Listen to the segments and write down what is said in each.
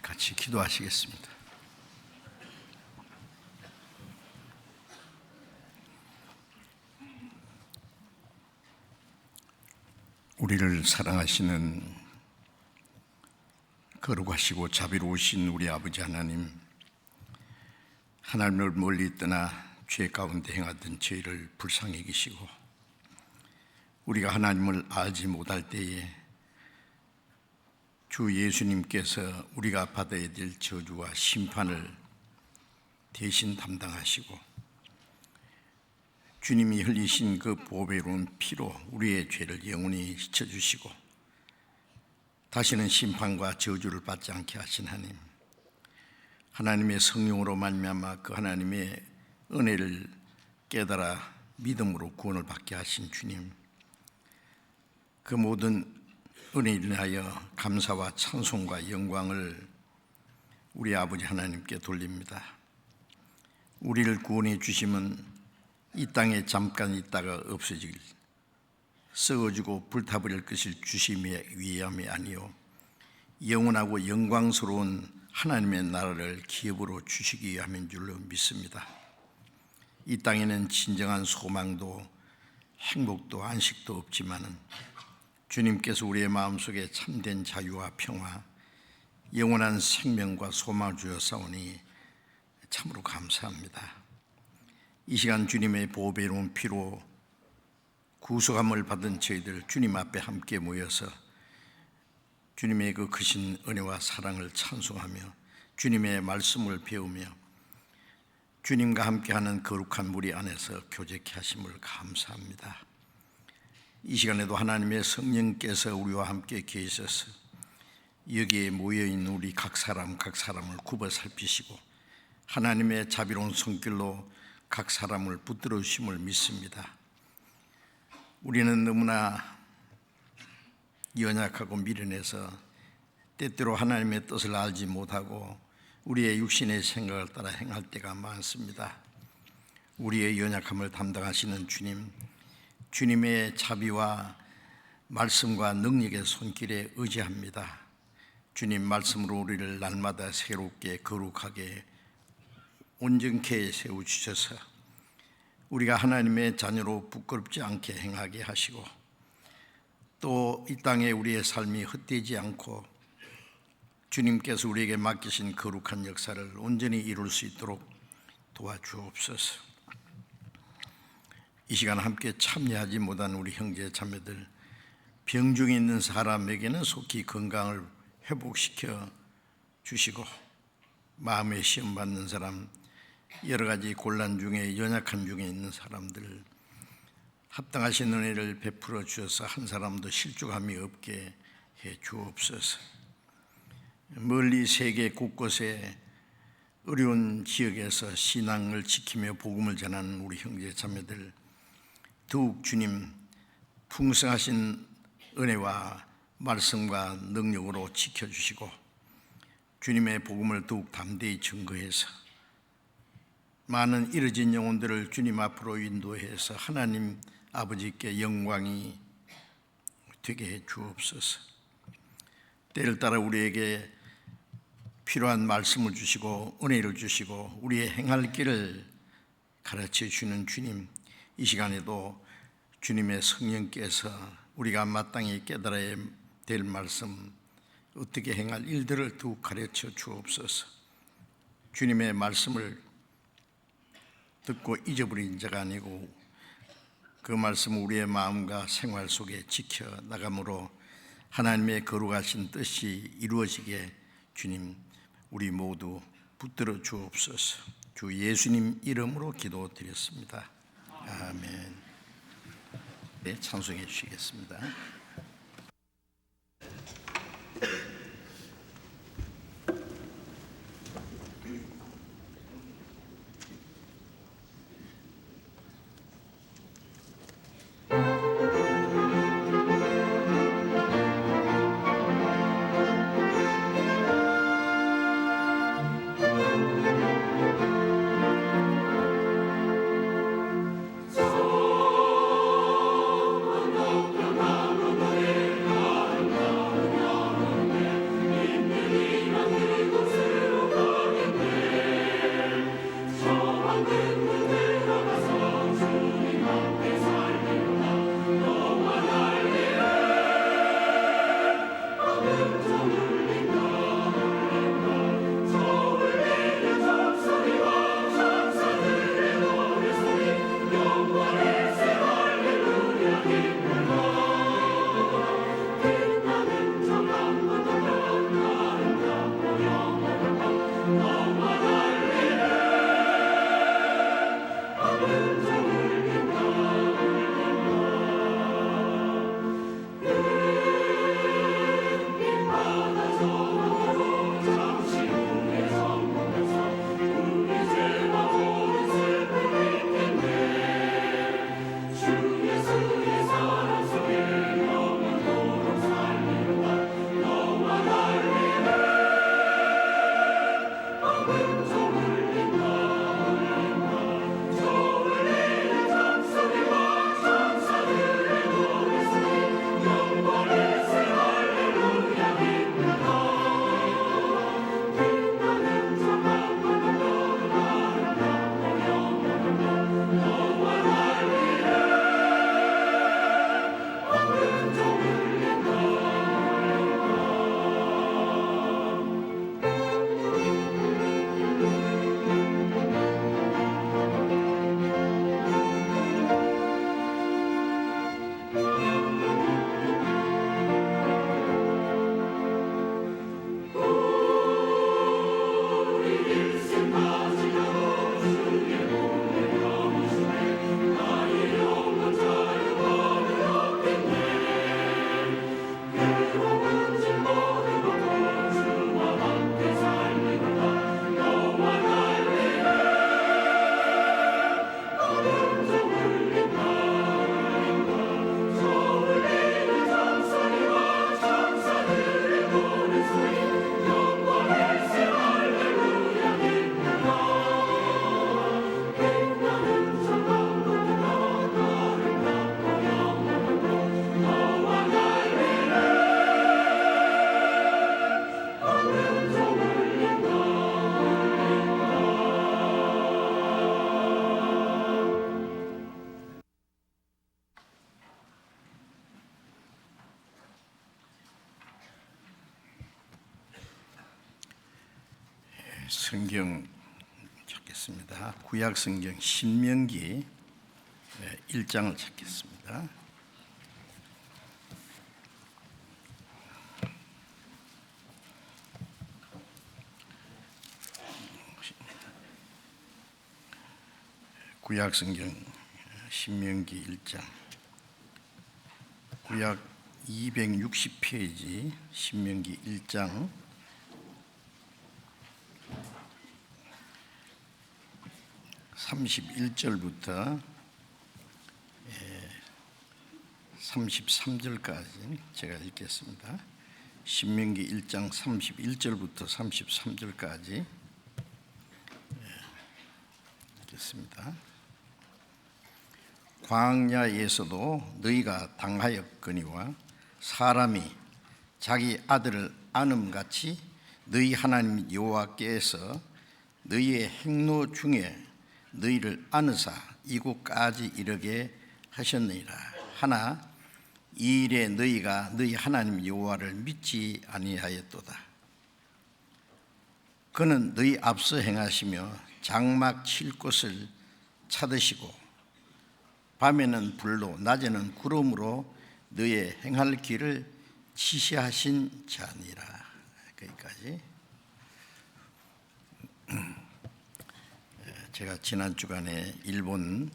같이 기도하시겠습니다. 우리를 사랑하시는 거룩하시고 자비로우신 우리 아버지 하나님, 하나님을 멀리 떠나 죄 가운데 행하던 저희를 불쌍히 여기시고 우리가 하나님을 알지 못할 때에 주 예수님께서 우리가 받아야 될 저주와 심판을 대신 담당하시고 주님이 흘리신 그 보배로운 피로 우리의 죄를 영원히 씻어주시고 다시는 심판과 저주를 받지 않게 하신 하나님, 하나님의 성령으로 말미암아 그 하나님의 은혜를 깨달아 믿음으로 구원을 받게 하신 주님, 그 모든 은혜에 인하여 감사와 찬송과 영광을 우리 아버지 하나님께 돌립니다. 우리를 구원해 주시면 이 땅에 잠깐 있다가 없어질, 썩어지고 불타버릴 것을 주심에 위함이 아니요 영원하고 영광스러운 하나님의 나라를 기업으로 주시기 위함인 줄로 믿습니다. 이 땅에는 진정한 소망도 행복도 안식도 없지만 주님께서 우리의 마음속에 참된 자유와 평화, 영원한 생명과 소망을 주셨사오니 참으로 감사합니다. 이 시간 주님의 보배로운 피로 구속함을 받은 저희들 주님 앞에 함께 모여서 주님의 그 크신 은혜와 사랑을 찬송하며 주님의 말씀을 배우며 주님과 함께하는 거룩한 무리 안에서 교제케 하심을 감사합니다. 이 시간에도 하나님의 성령께서 우리와 함께 계셔서 여기에 모여있는 우리 각 사람을 굽어 살피시고 하나님의 자비로운 손길로 각 사람을 붙들어 주심을 믿습니다. 우리는 너무나 연약하고 미련해서 때때로 하나님의 뜻을 알지 못하고 우리의 육신의 생각을 따라 행할 때가 많습니다. 우리의 연약함을 담당하시는 주님, 주님의 자비와 말씀과 능력의 손길에 의지합니다. 주님 말씀으로 우리를 날마다 새롭게 거룩하게 온전케 세워주셔서 우리가 하나님의 자녀로 부끄럽지 않게 행하게 하시고 또 이 땅에 우리의 삶이 헛되지 않고 주님께서 우리에게 맡기신 거룩한 역사를 온전히 이룰 수 있도록 도와주옵소서. 이 시간 함께 참여하지 못한 우리 형제 자매들, 병중에 있는 사람에게는 속히 건강을 회복시켜 주시고 마음의 시험 받는 사람, 여러 가지 곤란 중에 연약한 중에 있는 사람들 합당하신 은혜를 베풀어 주셔서 한 사람도 실족함이 없게 해 주옵소서. 멀리 세계 곳곳에 어려운 지역에서 신앙을 지키며 복음을 전하는 우리 형제 자매들 더욱 주님 풍성하신 은혜와 말씀과 능력으로 지켜주시고 주님의 복음을 더욱 담대히 증거해서 많은 잃어진 영혼들을 주님 앞으로 인도해서 하나님 아버지께 영광이 되게 해 주옵소서. 때를 따라 우리에게 필요한 말씀을 주시고 은혜를 주시고 우리의 행할 길을 가르쳐 주는 주님, 이 시간에도 주님의 성령께서 우리가 마땅히 깨달아야 될 말씀, 어떻게 행할 일들을 더욱 가르쳐 주옵소서. 주님의 말씀을 듣고 잊어버린 자가 아니고 그 말씀을 우리의 마음과 생활 속에 지켜 나감으로 하나님의 거룩하신 뜻이 이루어지게 주님 우리 모두 붙들어 주옵소서. 주 예수님 이름으로 기도드렸습니다. 아멘. 네, 찬송해 주시겠습니다. 성경 찾겠습니다. 구약 성경 신명기 1장을 찾겠습니다. 구약 성경 신명기 1장, 구약 260페이지 신명기 1장 31절부터 33절까지 제가 읽겠습니다. 신명기 1장 31절부터 33절까지 읽겠습니다. 광야에서도 너희가 당하였거니와 사람이 자기 아들을 안음같이 너희 하나님 여호와께서 너희의 행로 중에 너희를 안으사 이곳까지 이르게 하셨느니라. 하나 이 일에 너희가 너희 하나님 여호와를 믿지 아니하였도다. 그는 너희 앞서 행하시며 장막 칠 곳을 찾으시고 밤에는 불로 낮에는 구름으로 너희의 행할 길을 지시하신 자니라. 거기까지. 제가 지난 주간에 일본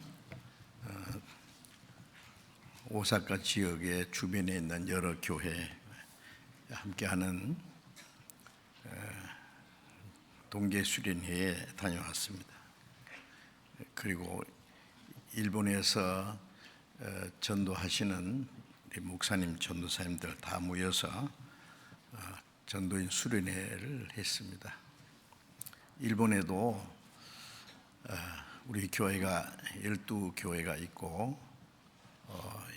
오사카 지역의 주변에 있는 여러 교회 함께하는 동계 수련회에 다녀왔습니다. 그리고 일본에서 전도하시는 우리 목사님, 전도사님들 다 모여서 전도인 수련회를 했습니다. 일본에도 우리 교회가 12교회가 있고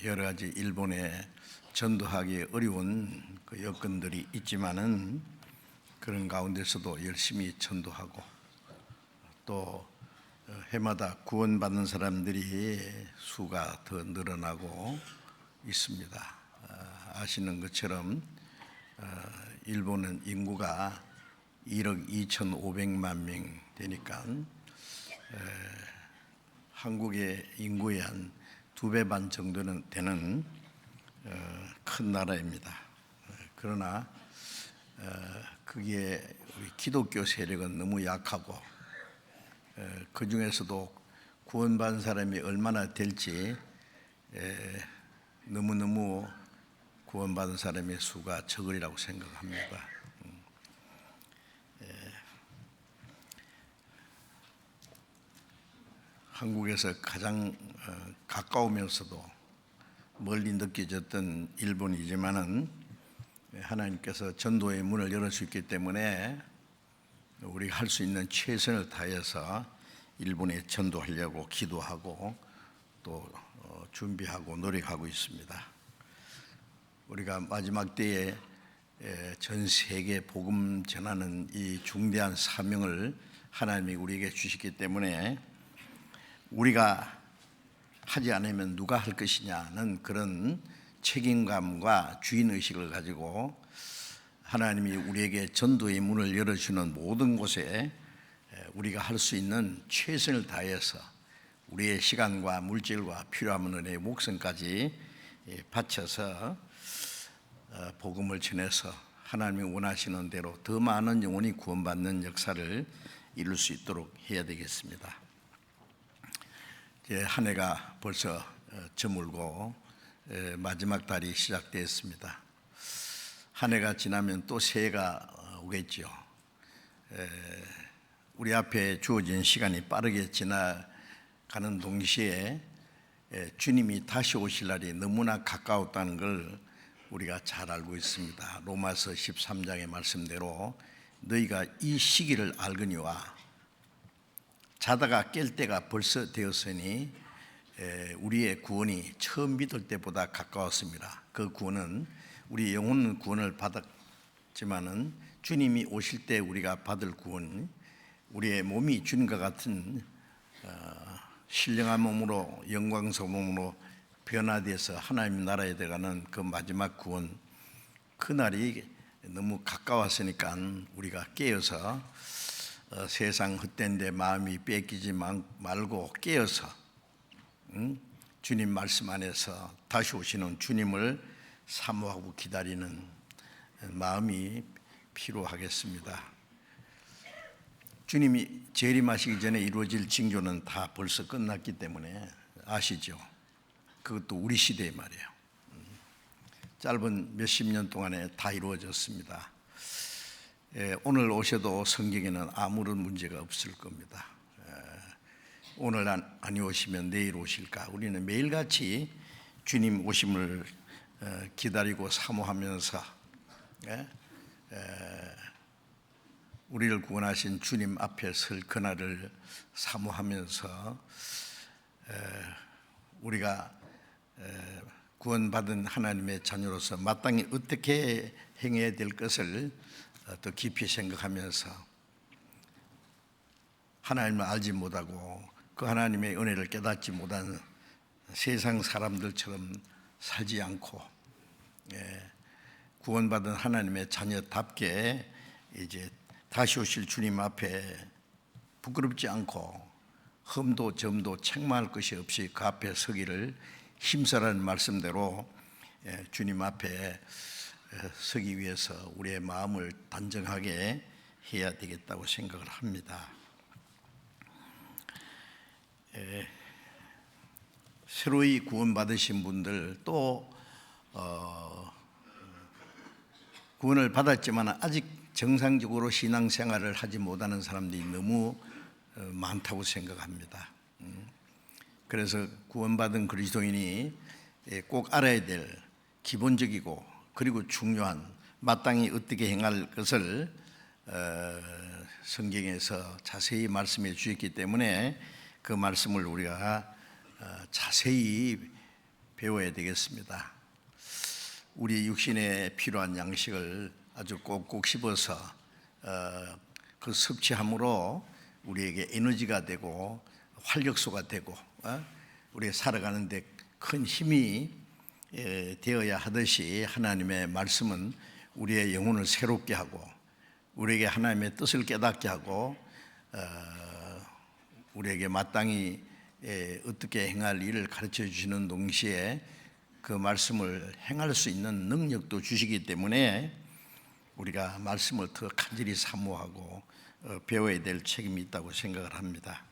여러 가지 일본에 전도하기 어려운 그 여건들이 있지만은 그런 가운데서도 열심히 전도하고 또 해마다 구원받는 사람들이 수가 더 늘어나고 있습니다. 아시는 것처럼 일본은 인구가 1억 2,500만 명 되니까 한국의 인구의 한 2배 반 정도는 되는 큰 나라입니다. 그러나 그게 우리 기독교 세력은 너무 약하고 그 중에서도 구원받은 사람이 얼마나 될지 너무너무 구원받은 사람의 수가 적으리라고 생각합니다. 한국에서 가장 가까우면서도 멀리 느껴졌던 일본이지만은 하나님께서 전도의 문을 열어 주셨기 때문에 우리가 할 수 있는 최선을 다해서 일본에 전도하려고 기도하고 또 준비하고 노력하고 있습니다. 우리가 마지막 때에 전 세계 복음 전하는 이 중대한 사명을 하나님이 우리에게 주셨기 때문에 우리가 하지 않으면 누가 할 것이냐는 그런 책임감과 주인의식을 가지고 하나님이 우리에게 전도의 문을 열어주는 모든 곳에 우리가 할 수 있는 최선을 다해서 우리의 시간과 물질과 필요한 은혜의 목숨까지 바쳐서 복음을 전해서 하나님이 원하시는 대로 더 많은 영혼이 구원받는 역사를 이룰 수 있도록 해야 되겠습니다. 한 해가 벌써 저물고 마지막 달이 시작되었습니다. 한 해가 지나면 또 새해가 오겠죠. 우리 앞에 주어진 시간이 빠르게 지나가는 동시에 주님이 다시 오실 날이 너무나 가까웠다는 걸 우리가 잘 알고 있습니다. 로마서 13장의 말씀대로 너희가 이 시기를 알거니와 자다가 깰 때가 벌써 되었으니 우리의 구원이 처음 믿을 때보다 가까웠습니다. 그 구원은 우리 영혼 구원을 받았지만은 주님이 오실 때 우리가 받을 구원, 우리의 몸이 주님과 같은 신령한 몸으로 영광스러운 몸으로 변화돼서 하나님 나라에 들어가는 그 마지막 구원, 그 날이 너무 가까웠으니까 우리가 깨어서 세상 헛된 데 마음이 뺏기지 말고 깨어서 주님 말씀 안에서 다시 오시는 주님을 사모하고 기다리는 마음이 필요하겠습니다. 주님이 재림하시기 전에 이루어질 징조는 다 벌써 끝났기 때문에 아시죠? 그것도 우리 시대에 말이에요. 짧은 몇십 년 동안에 다 이루어졌습니다. 오늘 오셔도 성경에는 아무런 문제가 없을 겁니다. 오늘 안 오시면 내일 오실까? 우리는 매일같이 주님 오심을 기다리고 사모하면서 우리를 구원하신 주님 앞에 설 그날을 사모하면서 우리가 구원받은 하나님의 자녀로서 마땅히 어떻게 행해야 될 것을 더 깊이 생각하면서 하나님을 알지 못하고 그 하나님의 은혜를 깨닫지 못한 세상 사람들처럼 살지 않고 구원받은 하나님의 자녀답게 이제 다시 오실 주님 앞에 부끄럽지 않고 흠도 점도 책망할 것이 없이 그 앞에 서기를 힘쓰라는 말씀대로 주님 앞에 서기 위해서 우리의 마음을 단정하게 해야 되겠다고 생각을 합니다. 새로이 구원받으신 분들 또 구원을 받았지만 아직 정상적으로 신앙생활을 하지 못하는 사람들이 너무 많다고 생각합니다. 그래서 구원받은 그리스도인이 꼭 알아야 될 기본적이고 그리고 중요한 마땅히 어떻게 행할 것을 성경에서 자세히 말씀해 주셨기 때문에 그 말씀을 우리가 자세히 배워야 되겠습니다. 우리 육신에 필요한 양식을 아주 꼭꼭 씹어서 그 섭취함으로 우리에게 에너지가 되고 활력소가 되고 우리가 살아가는데 큰 힘이 되어야 하듯이 하나님의 말씀은 우리의 영혼을 새롭게 하고 우리에게 하나님의 뜻을 깨닫게 하고 우리에게 마땅히 어떻게 행할 일을 가르쳐 주시는 동시에 그 말씀을 행할 수 있는 능력도 주시기 때문에 우리가 말씀을 더 간절히 사모하고 배워야 될 책임이 있다고 생각을 합니다.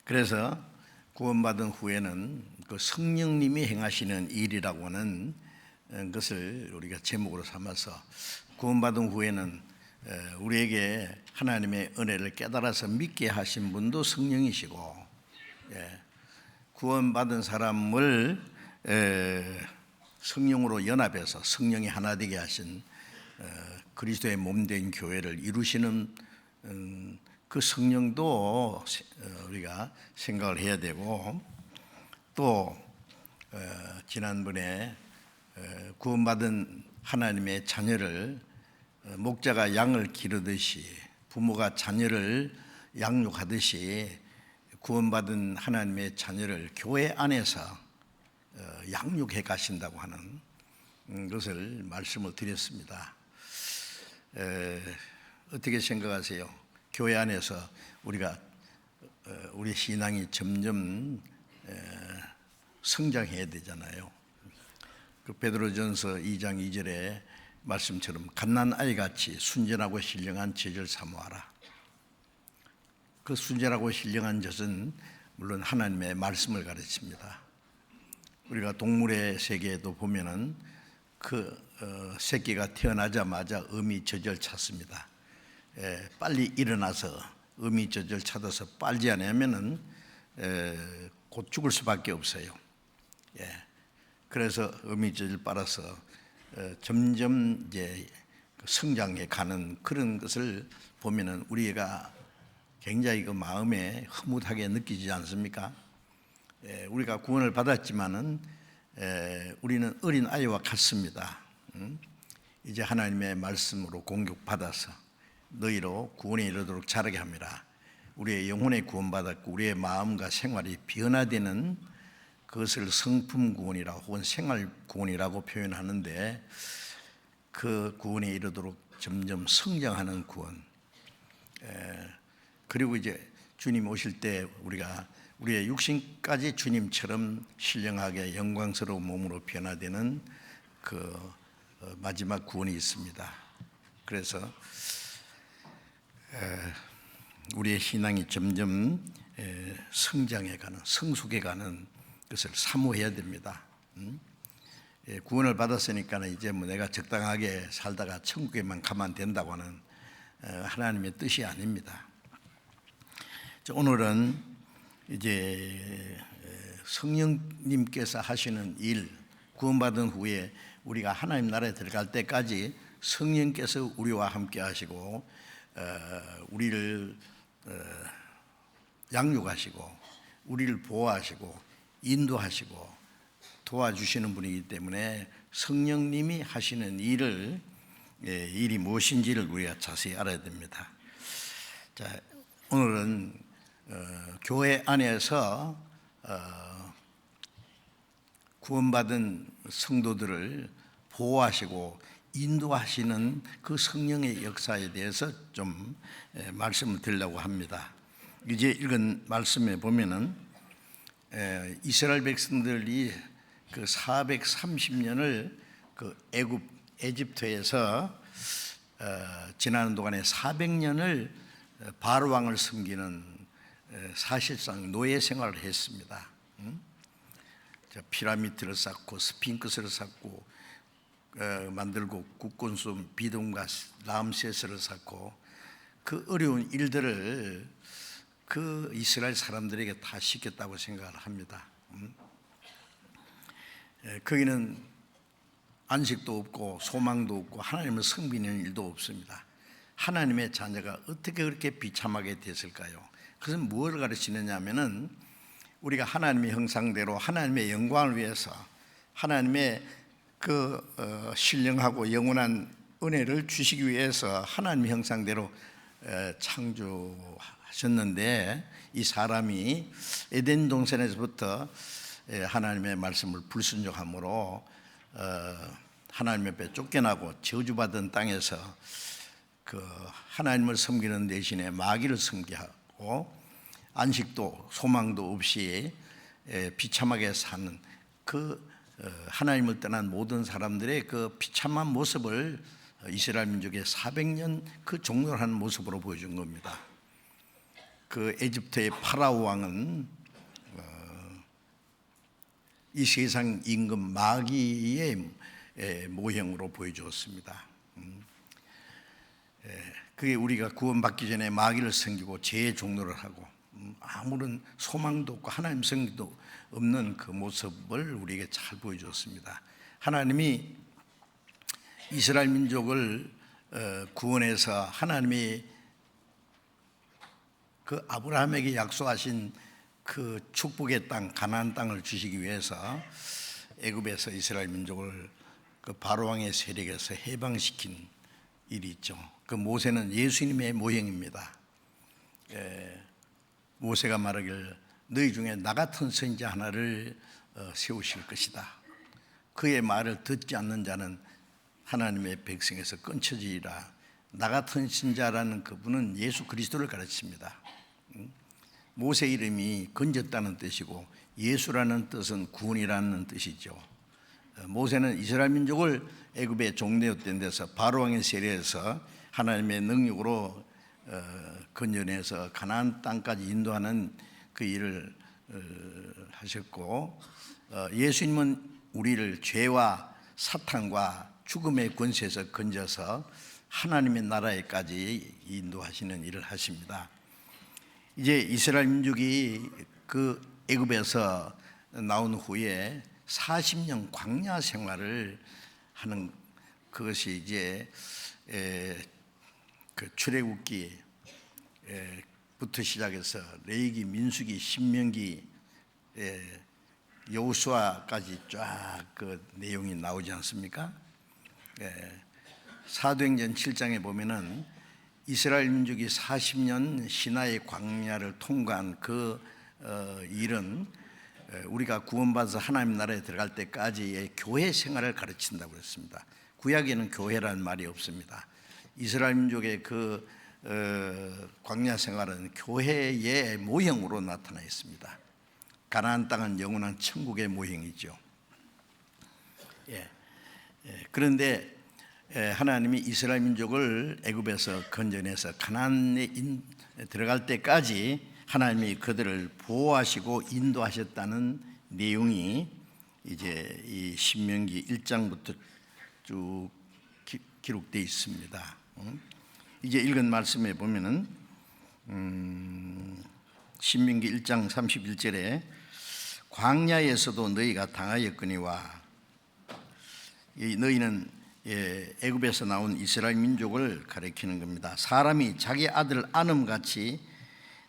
그래서 구원받은 후에는 그 성령님이 행하시는 일이라고 하는 것을 우리가 제목으로 삼아서 구원받은 후에는 우리에게 하나님의 은혜를 깨달아서 믿게 하신 분도 성령이시고 구원받은 사람을 성령으로 연합해서 성령이 하나 되게 하신 그리스도의 몸된 교회를 이루시는 그 성령도 우리가 생각을 해야 되고 또 지난번에 구원받은 하나님의 자녀를 목자가 양을 기르듯이 부모가 자녀를 양육하듯이 구원받은 하나님의 자녀를 교회 안에서 양육해 가신다고 하는 것을 말씀을 드렸습니다. 어떻게 생각하세요? 교회 안에서 우리 신앙이 점점 성장해야 되잖아요. 그 베드로전서 2장 2절에 말씀처럼 갓난아이같이 순전하고 신령한 젖을 사모하라. 그 순전하고 신령한 젖은 물론 하나님의 말씀을 가르칩니다. 우리가 동물의 세계에도 보면은 그 새끼가 태어나자마자 어미 젖을 찾습니다. 빨리 일어나서 어미 젖을 찾아서 빨지 않으면은 곧 죽을 수밖에 없어요. 그래서 어미 젖을 빨아서 점점 이제 성장해 가는 그런 것을 보면은 우리가 굉장히 그 마음에 흐뭇하게 느끼지 않습니까? 우리가 구원을 받았지만은 우리는 어린 아이와 같습니다. 이제 하나님의 말씀으로 공격받아서 너희로 구원에 이르도록 자라게 합니다. 우리의 영혼의 구원받았고 우리의 마음과 생활이 변화되는 그것을 성품 구원이라고 혹은 생활 구원이라고 표현하는데 그 구원에 이르도록 점점 성장하는 구원, 그리고 이제 주님 오실 때 우리의 육신까지 주님처럼 신령하게 영광스러운 몸으로 변화되는 그 마지막 구원이 있습니다. 그래서 우리의 신앙이 점점 성장해가는, 성숙해가는 것을 사모해야 됩니다. 구원을 받았으니까 이제 뭐 내가 적당하게 살다가 천국에만 가면 된다고 하는 하나님의 뜻이 아닙니다. 오늘은 이제 성령님께서 하시는 일, 구원받은 후에 우리가 하나님 나라에 들어갈 때까지 성령께서 우리와 함께 하시고 우리를 양육하시고 우리를 보호하시고 인도하시고 도와주시는 분이기 때문에 성령님이 하시는 일이 무엇인지를 우리가 자세히 알아야 됩니다. 자, 오늘은 교회 안에서 구원받은 성도들을 보호하시고 인도하시는 그 성령의 역사에 대해서 좀 말씀을 드리려고 합니다. 이제 읽은 말씀에 보면은 이스라엘 백성들이 그 430년을 그 에집트에서 지나는 동안에 400년을 바로 왕을 섬기는 사실상 노예 생활을 했습니다. 피라미드를 쌓고 스핑크스를 쌓고 만들고 국군수 비동과 람세스를 쌓고 그 어려운 일들을 그 이스라엘 사람들에게 다 시켰다고 생각을 합니다. 거기는 안식도 없고 소망도 없고 하나님을 섬기는 일도 없습니다. 하나님의 자녀가 어떻게 그렇게 비참하게 됐을까요? 그것은 무엇을 가르치느냐 하면은 우리가 하나님의 형상대로 하나님의 영광을 위해서 하나님의 그 신령하고 영원한 은혜를 주시기 위해서 하나님의 형상대로 창조하셨는데 이 사람이 에덴 동산에서부터 하나님의 말씀을 불순종함으로 하나님 앞에 쫓겨나고 저주받은 땅에서 그 하나님을 섬기는 대신에 마귀를 섬기고 안식도 소망도 없이 비참하게 사는 그 하나님을 떠난 모든 사람들의 그 비참한 모습을 이스라엘 민족의 400년 그 종료하는 모습으로 보여준 겁니다. 그 에집트의 파라오 왕은 이 세상 임금 마귀의 모형으로 보여주었습니다. 그게 우리가 구원받기 전에 마귀를 섬기고 죄의 종로를 하고 아무런 소망도 없고 하나님 성기도 없는 그 모습을 우리에게 잘 보여주었습니다. 하나님이 이스라엘 민족을 구원해서 하나님이 그 아브라함에게 약속하신 그 축복의 땅 가나안 땅을 주시기 위해서 애굽에서 이스라엘 민족을 그 바로왕의 세력에서 해방시킨 일이 있죠. 그 모세는 예수님의 모형입니다. 모세가 말하길 너희 중에 나 같은 선지자 하나를 세우실 것이다. 그의 말을 듣지 않는 자는 하나님의 백성에서 끊쳐지리라. 나 같은 신자라는 그분은 예수 그리스도를 가르칩니다. 모세 이름이 건졌다는 뜻이고 예수라는 뜻은 구원이라는 뜻이죠. 모세는 이스라엘 민족을 애굽의 종되었던 데서 바로왕의 세례에서 하나님의 능력으로 건져내서 가나안 땅까지 인도하는 그 일을 하셨고 예수님은 우리를 죄와 사탄과 죽음의 권세에서 건져서 하나님의 나라에까지 인도하시는 일을 하십니다. 이제 이스라엘 민족이 그 애굽에서 나온 후에 40년 광야 생활을 하는 그것이 이제 그 출애굽기부터 시작해서 레위기, 민수기, 신명기, 여호수아까지 쫙 그 내용이 나오지 않습니까? 사도행전 7장에 보면은 이스라엘 민족이 40년 시나의 광야를 통과한 그 일은 우리가 구원받아서 하나님 나라에 들어갈 때까지의 교회 생활을 가르친다고 했습니다. 구약에는 교회라는 말이 없습니다. 이스라엘 민족의 그 광야 생활은 교회의 모형으로 나타나 있습니다. 가나안 땅은 영원한 천국의 모형이죠. 그런데 하나님이 이스라엘 민족을 애굽에서 건져내서 가나안에 들어갈 때까지 하나님이 그들을 보호하시고 인도하셨다는 내용이 이제 이 신명기 1장부터 쭉 기록되어 있습니다. 이제 읽은 말씀에 보면은 신명기 1장 31절에 광야에서도 너희가 당하였거니와, 너희는 애굽에서 나온 이스라엘 민족을 가리키는 겁니다. 사람이 자기 아들 안음같이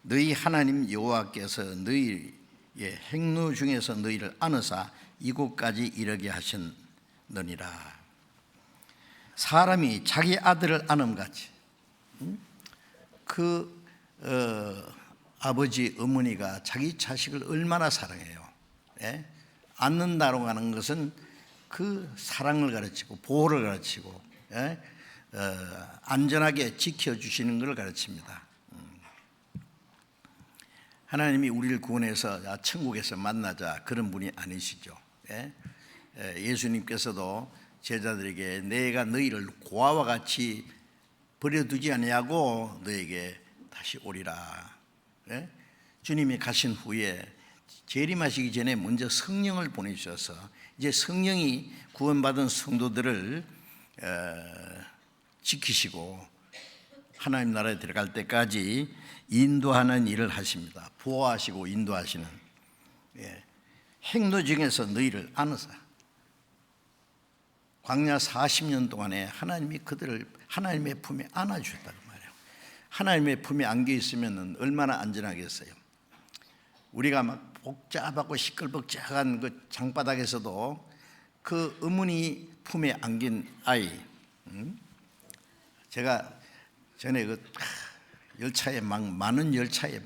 너희 하나님 여호와께서 너희의 행로 중에서 너희를 안으사 이곳까지 이르게 하셨느니라. 사람이 자기 아들을 안음같이, 아버지 어머니가 자기 자식을 얼마나 사랑해요. 안는다고 하는 것은 그 사랑을 가르치고 보호를 가르치고 안전하게 지켜주시는 것을 가르칩니다. 하나님이 우리를 구원해서 천국에서 만나자 그런 분이 아니시죠. 예수님께서도 제자들에게 내가 너희를 고아와 같이 버려두지 아니하고 너에게 다시 오리라. 주님이 가신 후에 재림하시기 전에 먼저 성령을 보내주셔서 이제 성령이 구원받은 성도들을 지키시고 하나님 나라에 들어갈 때까지 인도하는 일을 하십니다. 보호하시고 인도하시는, 행로 중에서 너희를 안으사. 광야 40년 동안에 하나님이 그들을 하나님의 품에 안아주셨다고 말해요. 하나님의 품에 안겨 있으면 얼마나 안전하겠어요. 우리가 막 복잡하고 시끌벅적한 그 장바닥에서도 그 어머니 품에 안긴 아이, 제가 전에 그 열차에 많은 열차에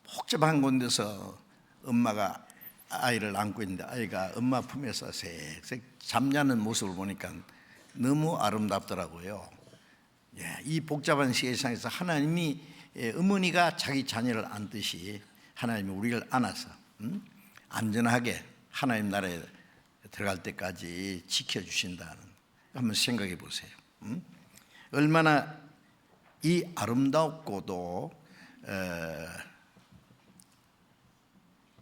복잡한 곳에서 엄마가 아이를 안고 있는데 아이가 엄마 품에서 색색 잠자는 모습을 보니까 너무 아름답더라고요. 이 복잡한 세상에서 하나님이 어머니가 자기 자녀를 안듯이 하나님이 우리를 안아서 안전하게 하나님 나라에 들어갈 때까지 지켜주신다는, 한번 생각해 보세요. 얼마나 이 아름답고도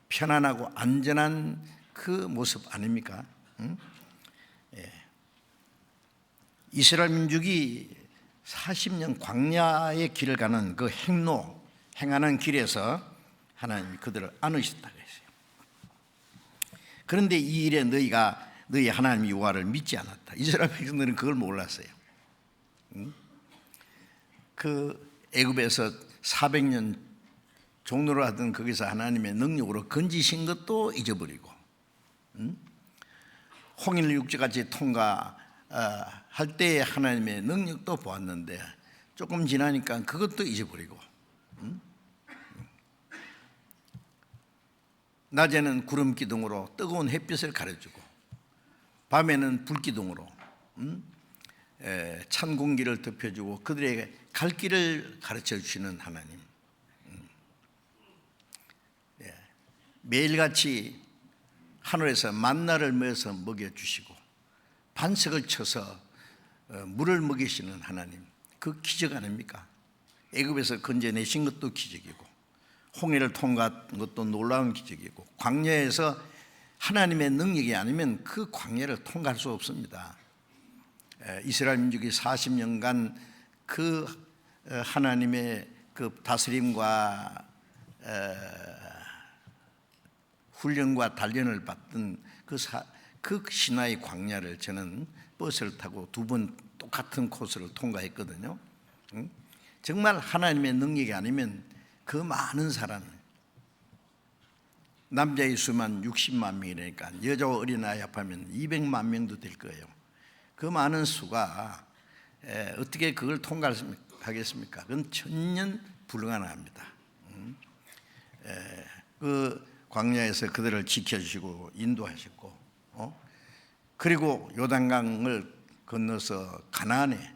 편안하고 안전한 그 모습 아닙니까? 이스라엘 민족이 40년 광야의 길을 가는 그 행하는 길에서 하나님이 그들을 안으셨다고 했어요. 그런데 이 일에 너희 하나님 여호와를 믿지 않았다. 이스라엘 백성들은 그걸 몰랐어요. 그 애굽에서 400년 종노를 하던 거기서 하나님의 능력으로 건지신 것도 잊어버리고, 홍해를 육지같이 통과할 때에 하나님의 능력도 보았는데 조금 지나니까 그것도 잊어버리고, 낮에는 구름 기둥으로 뜨거운 햇빛을 가려주고 밤에는 불 기둥으로 찬 공기를 덮여주고 그들에게 갈 길을 가르쳐 주시는 하나님, 매일같이 하늘에서 만나를 모여서 먹여주시고 반석을 쳐서 물을 먹이시는 하나님, 그 기적 아닙니까? 애굽에서 건져내신 것도 기적이고 홍해를 통과한 것도 놀라운 기적이고, 광야에서 하나님의 능력이 아니면 그 광야를 통과할 수 없습니다. 이스라엘 민족이 40년간 그 하나님의 그 다스림과 훈련과 단련을 받던 그 시나이 광야를 저는 버스를 타고 2번 똑같은 코스를 통과했거든요. 정말 하나님의 능력이 아니면 그 많은 사람, 남자의 수만 60만 명이니까 여자와 어린아이 합하면 200만 명도 될 거예요. 그 많은 수가 어떻게 그걸 통과하겠습니까? 그건 천년 불가능합니다. 그 광야에서 그들을 지켜주시고 인도하셨고, 그리고 요단강을 건너서 가나안에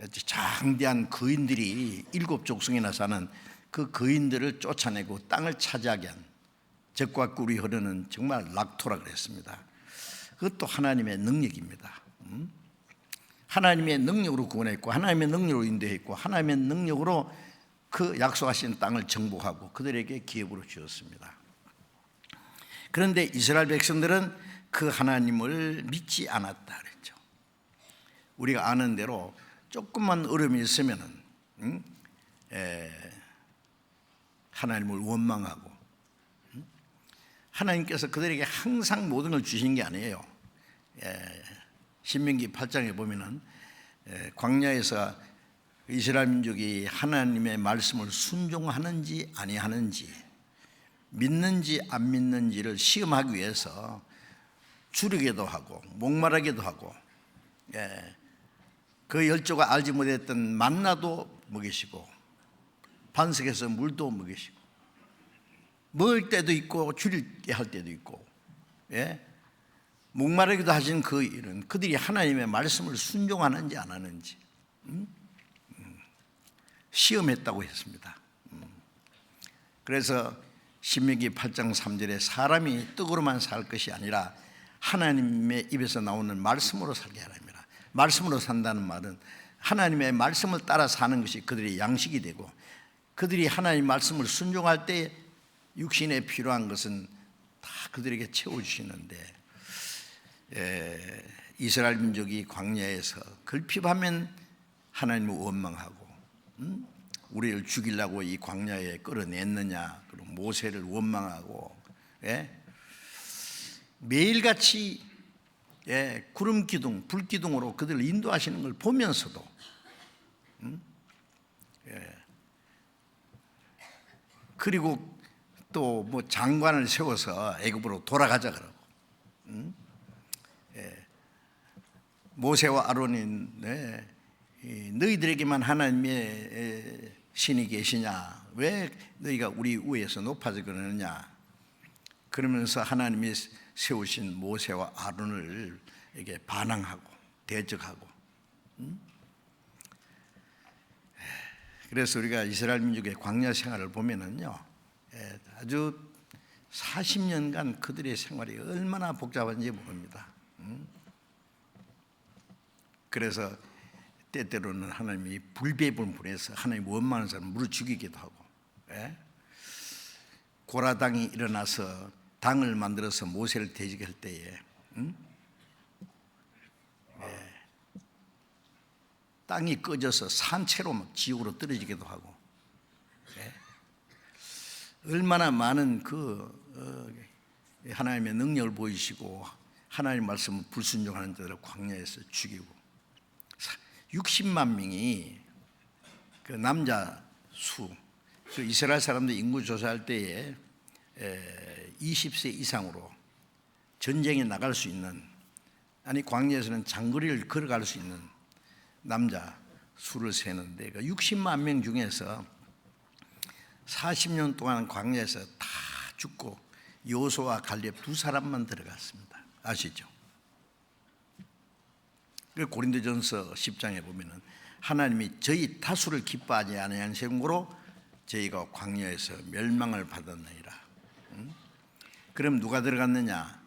장대한 거인들이 7족속이나 사는 그 거인들을 쫓아내고 땅을 차지하게 한 젖과 꿀이 흐르는 정말 락토라 그랬습니다. 그것도 하나님의 능력입니다. 하나님의 능력으로 구원했고 하나님의 능력으로 인도했고 하나님의 능력으로 그 약속하신 땅을 정복하고 그들에게 기업으로 주었습니다. 그런데 이스라엘 백성들은 그 하나님을 믿지 않았다 그랬죠. 우리가 아는 대로 조금만 어려움이 있으면은 하나님을 원망하고 하나님께서 그들에게 항상 모든 걸 주신 게 아니에요. 신명기 8장에 보면은 광야에서 이스라엘 민족이 하나님의 말씀을 순종하는지 아니하는지 믿는지 안 믿는지를 시험하기 위해서 주르게도 하고 목마르게도 하고 그 열조가 알지 못했던 만나도 먹이시고 반석에서 물도 먹이시고 먹을 때도 있고 줄이게 할 때도 있고 목마르기도 하신 그 일은 그들이 하나님의 말씀을 순종하는지 안 하는지 시험했다고 했습니다. 그래서 신명기 8장 3절에 사람이 떡으로만 살 것이 아니라 하나님의 입에서 나오는 말씀으로 살게 하랍니다. 말씀으로 산다는 말은 하나님의 말씀을 따라 사는 것이 그들의 양식이 되고 그들이 하나님의 말씀을 순종할 때 육신에 필요한 것은 다 그들에게 채워주시는데 이스라엘 민족이 광야에서 걸핍하면 하나님을 원망하고 우리를 죽이려고 이 광야에 끌어냈느냐 그리고 모세를 원망하고 매일같이 구름 기둥 불 기둥으로 그들을 인도하시는 걸 보면서도 그리고 또 뭐 장관을 세워서 애굽으로 돌아가자 그러고 모세와 아론이 너희들에게만 하나님의 신이 계시냐 왜 너희가 우리 위에서 높아져 그러느냐 그러면서 하나님이 세우신 모세와 아론을 이게 반항하고 대적하고 그래서 우리가 이스라엘 민족의 광야 생활을 보면은요 아주 40년간 그들의 생활이 얼마나 복잡한지 모릅니다. 그래서 때때로는 하나님이 불배불 보내서 하나님 원망하는 사람을 물어 죽이기도 하고 고라당이 일어나서 당을 만들어서 모세를 대적할 때에 땅이 꺼져서 산채로 막 지옥으로 떨어지기도 하고 얼마나 많은 하나님의 능력을 보이시고 하나님의 말씀을 불순종하는 자들을 광야에서 죽이고 60만 명이 그 남자 수 그 이스라엘 사람들 인구 조사할 때에 20세 이상으로 전쟁에 나갈 수 있는 아니 광야에서는 장거리를 걸어갈 수 있는 남자 수를 세는데 그 60만 명 중에서 40년 동안 광야에서 다 죽고 여호수아와 갈렙 두 사람만 들어갔습니다. 아시죠? 고린도전서 10장에 보면은 하나님이 저희 다수를 기뻐하지 아니하는 생으로 저희가 광야에서 멸망을 받았느니라. 그럼 누가 들어갔느냐?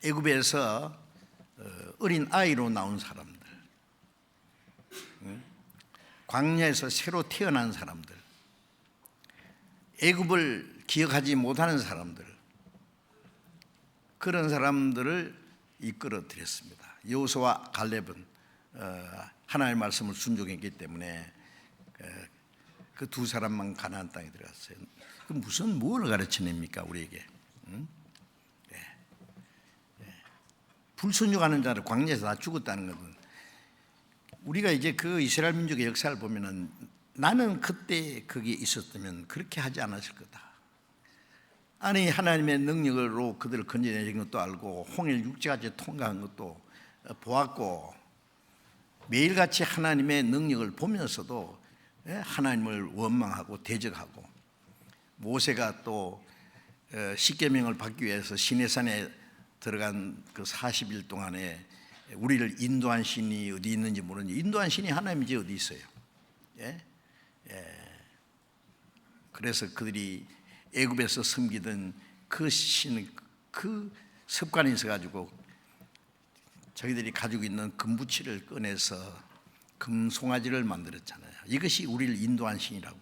애굽에서 어린 아이로 나온 사람들, 광야에서 새로 태어난 사람들, 애굽을 기억하지 못하는 사람들, 그런 사람들을 이끌어 드렸습니다. 여호수아와 갈렙은 하나님의 말씀을 순종했기 때문에 그 두 사람만 가나안 땅에 들어갔어요. 그 무슨 뭘 가르쳐냅니까 우리에게? 불순종하는 자를 광야에서 다 죽었다는 것은 우리가 이제 그 이스라엘 민족의 역사를 보면은 나는 그때 거기에 있었다면 그렇게 하지 않았을 거다. 아니 하나님의 능력으로 그들을 건져내신 것도 알고 홍해를 육지같이 통과한 것도 보았고 매일같이 하나님의 능력을 보면서도 하나님을 원망하고 대적하고 모세가 또 십계명을 받기 위해서 시내산에 들어간 그 40일 동안에 우리를 인도한 신이 어디 있는지 모르는지, 인도한 신이 하나님이지 어디 있어요? 예? 그래서 그들이 애굽에서 섬기던 그 신, 그 습관이 있어가지고 자기들이 가지고 있는 금부치를 꺼내서 금송아지를 만들었잖아요. 이것이 우리를 인도한 신이라고.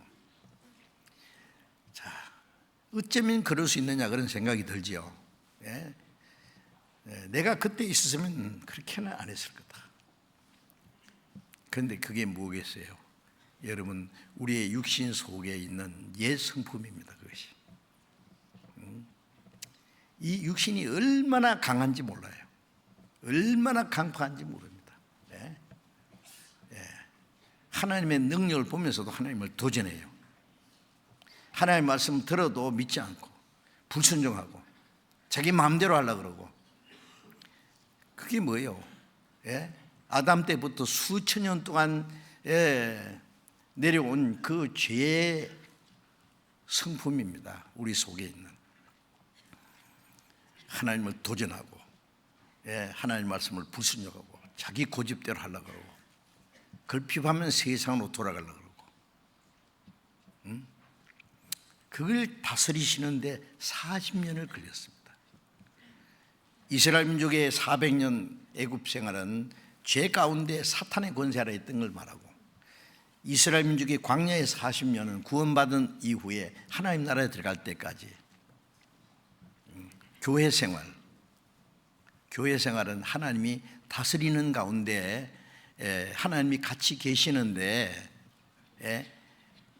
자, 어쩌면 그럴 수 있느냐 그런 생각이 들지요. 예? 내가 그때 있었으면 그렇게는 안 했을 거다. 그런데 그게 뭐겠어요? 여러분, 우리의 육신 속에 있는 옛 성품입니다. 그것이. 이 육신이 얼마나 강한지 몰라요. 얼마나 강팍한지 모릅니다. 예? 하나님의 능력을 보면서도 하나님을 도전해요. 하나님의 말씀 들어도 믿지 않고 불순종하고 자기 마음대로 하려고 그러고. 그게 뭐예요? 예? 아담 때부터 수천 년 동안 내려온 그 죄의 성품입니다. 우리 속에 있는. 하나님을 도전하고, 하나님의 말씀을 불순종하고 자기 고집대로 하려고 그러고, 그걸 비판하면 세상으로 돌아가려고 그러고, 그걸 다스리시는데 40년을 걸렸습니다. 이스라엘 민족의 400년 애굽 생활은 죄 가운데 사탄의 권세 아래 있던 걸 말하고, 이스라엘 민족의 광야의 40년은 구원받은 이후에 하나님 나라에 들어갈 때까지 교회 생활은 하나님이 다스리는 가운데 하나님이 같이 계시는데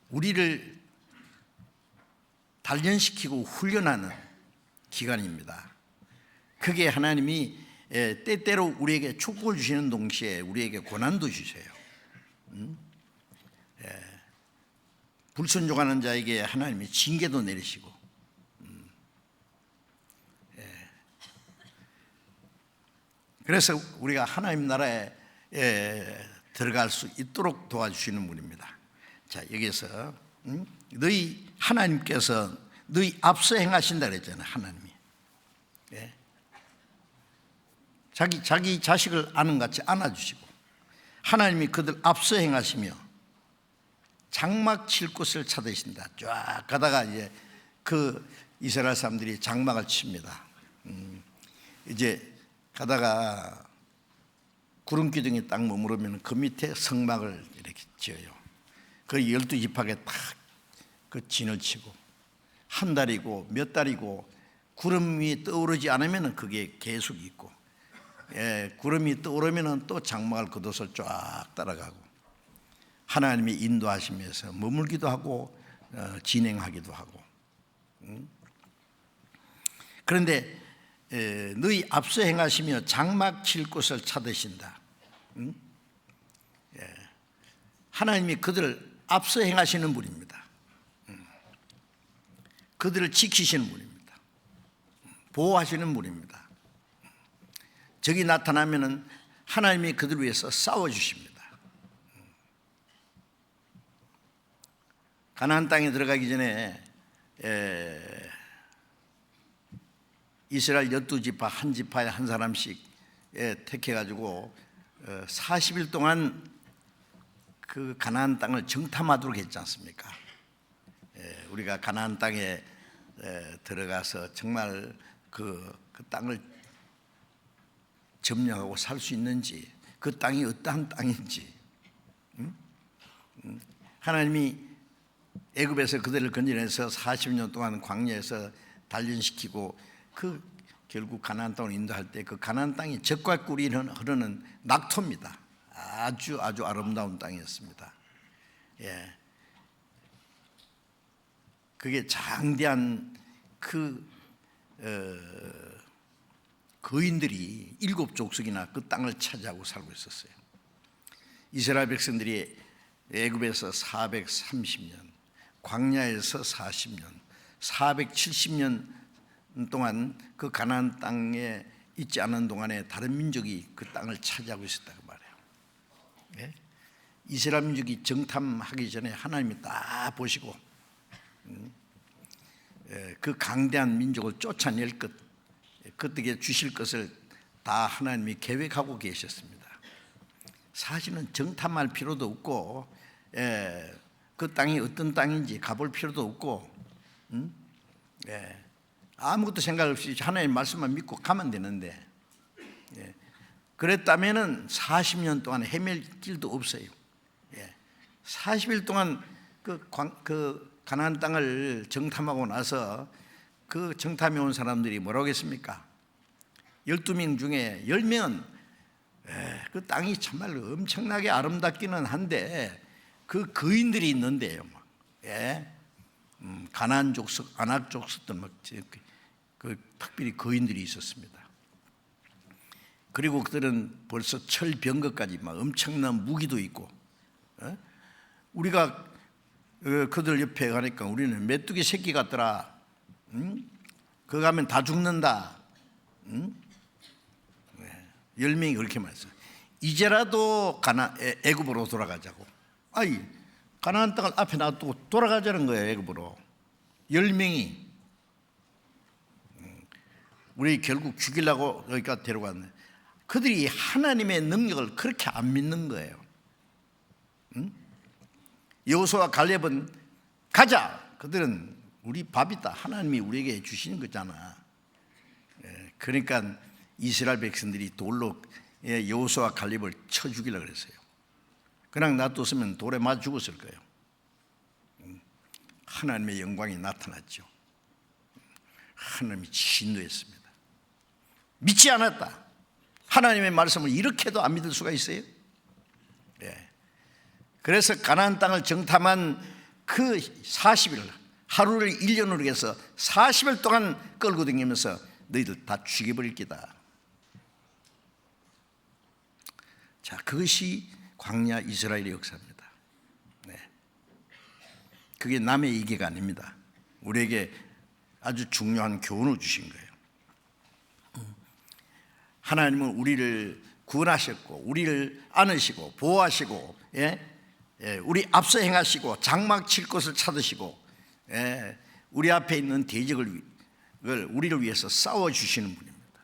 우리를 단련시키고 훈련하는 기간입니다. 그게 하나님이 때때로 우리에게 축복을 주시는 동시에 우리에게 고난도 주세요. 불순종하는 자에게 하나님이 징계도 내리시고, 그래서 우리가 하나님 나라에 들어갈 수 있도록 도와주시는 분입니다. 자, 여기서 너희 하나님께서 너희 앞서 행하신다 그랬잖아요. 하나님이 자기 자식을 아는 같이 안아주시고, 하나님이 그들 앞서 행하시며 장막 칠 곳을 찾으신다. 쫙 가다가 이제 그 이스라엘 사람들이 장막을 칩니다. 이제 가다가 구름 기둥이 딱 머무르면 그 밑에 성막을 이렇게 지어요. 그 12지파에 딱 그 진을 치고, 한 달이고 몇 달이고 구름이 떠오르지 않으면 그게 계속 있고, 구름이 떠오르면 또 장막을 걷어서 쫙 따라가고, 하나님이 인도하시면서 머물기도 하고 진행하기도 하고. 그런데 너희 앞서 행하시며 장막 칠 곳을 찾으신다. 하나님이 그들을 앞서 행하시는 분입니다. 그들을 지키시는 분입니다. 보호하시는 분입니다. 적이 나타나면 하나님이 그들을 위해서 싸워주십니다. 가나안 땅에 들어가기 전에 이스라엘 12지파 한 지파에 한 사람씩 택해가지고 40일 동안 그 가나안 땅을 정탐하도록 했지 않습니까? 우리가 가나안 땅에 들어가서 정말 그 땅을 점령하고 살 수 있는지, 그 땅이 어떠한 땅인지, 하나님이 애굽에서 그들을 건져내서 40년 동안 광야에서 단련시키고 그 결국 가나안 땅을 인도할 때 그 가나안 땅이 젖과 꿀이 흐르는 낙토입니다. 아주 아름다운 땅이었습니다. 그게 장대한 그 거인들이 7족속이나 그 땅을 차지하고 살고 있었어요. 이스라엘 백성들이 애굽에서 430년, 광야에서 40년, 470년 동안 그 가나안 땅에 있지 않은 동안에 다른 민족이 그 땅을 차지하고 있었다고 말해요. 이스라엘 민족이 정탐하기 전에 하나님이 딱 보시고 그 강대한 민족을 쫓아낼 것, 그들에게 주실 것을 다 하나님이 계획하고 계셨습니다. 사실은 정탐할 필요도 없고, 그 땅이 어떤 땅인지 가볼 필요도 없고, 아무것도 생각 없이 하나님 말씀만 믿고 가면 되는데, 그랬다면은 40년 동안 헤맬 길도 없어요. 40일 동안 그 가나안 땅을 정탐하고 나서 그 정탐해 온 사람들이 뭐라고 했습니까? 12명 중에 10명은 그 땅이 정말로 엄청나게 아름답기는 한데 그 거인들이 있는데요. 가나안 족속, 아낙 족속들 그 특별히 거인들이 있었습니다. 그리고 그들은 벌써 철병거까지 막 엄청난 무기도 있고, 우리가 그들 옆에 가니까 우리는 메뚜기 새끼 같더라. 그거 가면 다 죽는다. 10명이 그렇게 말했어요. 이제라도 애굽으로 돌아가자고. 아이, 가나안 땅을 앞에 놔두고 돌아가자는 거예요. 애굽으로 10명이. 우리 결국 죽이려고 여기까지 데려갔네. 그들이 하나님의 능력을 그렇게 안 믿는 거예요. 여호수아와 갈렙은 가자. 그들은 우리 밥이다. 하나님이 우리에게 주시는 거잖아. 그러니까 이스라엘 백성들이 돌로 여호수아와 갈렙을 쳐 죽이려고 그랬어요. 그냥 놔뒀으면 돌에 맞아 죽었을 거예요. 하나님의 영광이 나타났죠. 하나님이 진노했습니다. 믿지 않았다. 하나님의 말씀을 이렇게도 안 믿을 수가 있어요? 그래서 가나안 땅을 정탐한 그 40일, 하루를 1년으로 해서 40일 동안 끌고 다니면서 너희들 다 죽여버릴 기다. 자, 그것이 광야 이스라엘의 역사입니다. 그게 남의 얘기가 아닙니다. 우리에게 아주 중요한 교훈을 주신 거예요. 하나님은 우리를 구원하셨고, 우리를 안으시고 보호하시고, 우리 앞서 행하시고 장막 칠 곳을 찾으시고, 우리 앞에 있는 대적을 우리를 위해서 싸워주시는 분입니다.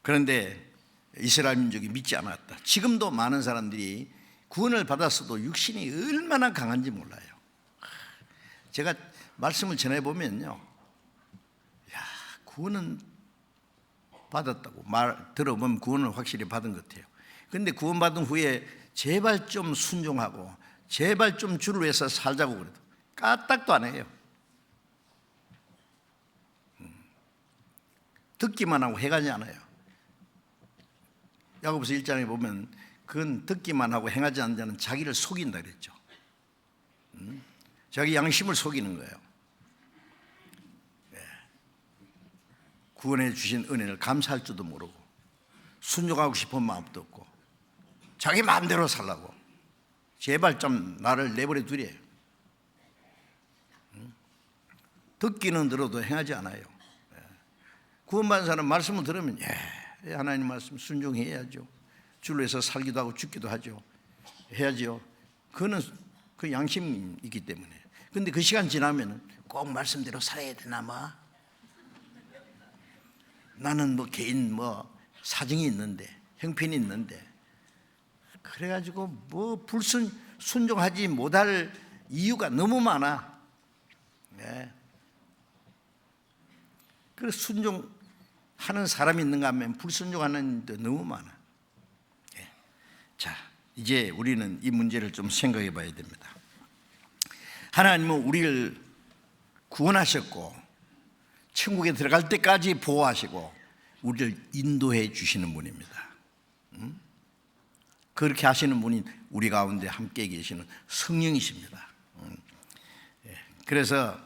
그런데 이스라엘 민족이 믿지 않았다. 지금도 많은 사람들이 구원을 받았어도 육신이 얼마나 강한지 몰라요. 제가 말씀을 전해보면요, 구원은 받았다고 들어보면 구원을 확실히 받은 것 같아요. 그런데 구원받은 후에 제발 좀 순종하고 제발 좀 주를 위해서 살자고 그래도 까딱도 안 해요. 듣기만 하고 행하지 않아요. 야고보서 1장에 보면 그건 듣기만 하고 행하지 않는 자는 자기를 속인다 그랬죠. 자기 양심을 속이는 거예요. 구원해 주신 은혜를 감사할 줄도 모르고 순종하고 싶은 마음도 없고 자기 마음대로 살라고 제발 좀 나를 내버려 두래요. 듣기는 들어도 행하지 않아요. 구원받은 사람 말씀을 들으면 하나님 말씀 순종해야죠. 주를 위해서 살기도 하고 죽기도 하죠. 해야죠. 그거는 그 양심이 있기 때문에. 그런데 그 시간 지나면 꼭 말씀대로 살아야 되나 뭐. 나는 뭐 개인 사정이 있는데 형편이 있는데 그래가지고 순종하지 못할 이유가 너무 많아. 그래서 순종하는 사람이 있는가 하면 불순종하는 데 너무 많아. 자, 이제 우리는 이 문제를 좀 생각해 봐야 됩니다. 하나님은 우리를 구원하셨고 천국에 들어갈 때까지 보호하시고 우리를 인도해 주시는 분입니다. 그렇게 하시는 분이 우리 가운데 함께 계시는 성령이십니다. 그래서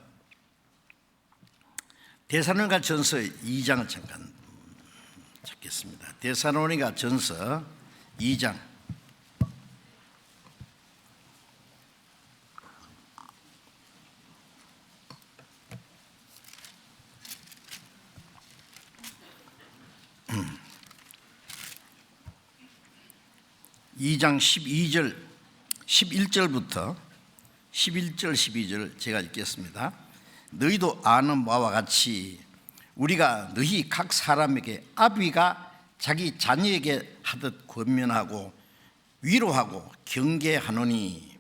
데살로니가 전서 2장을 잠깐 찾겠습니다. 데살로니가 전서 2장 2장 12절 11절부터 11절 12절 제가 읽겠습니다. 너희도 아는 바와 같이 우리가 너희 각 사람에게 아비가 자기 자녀에게 하듯 권면하고 위로하고 경계하노니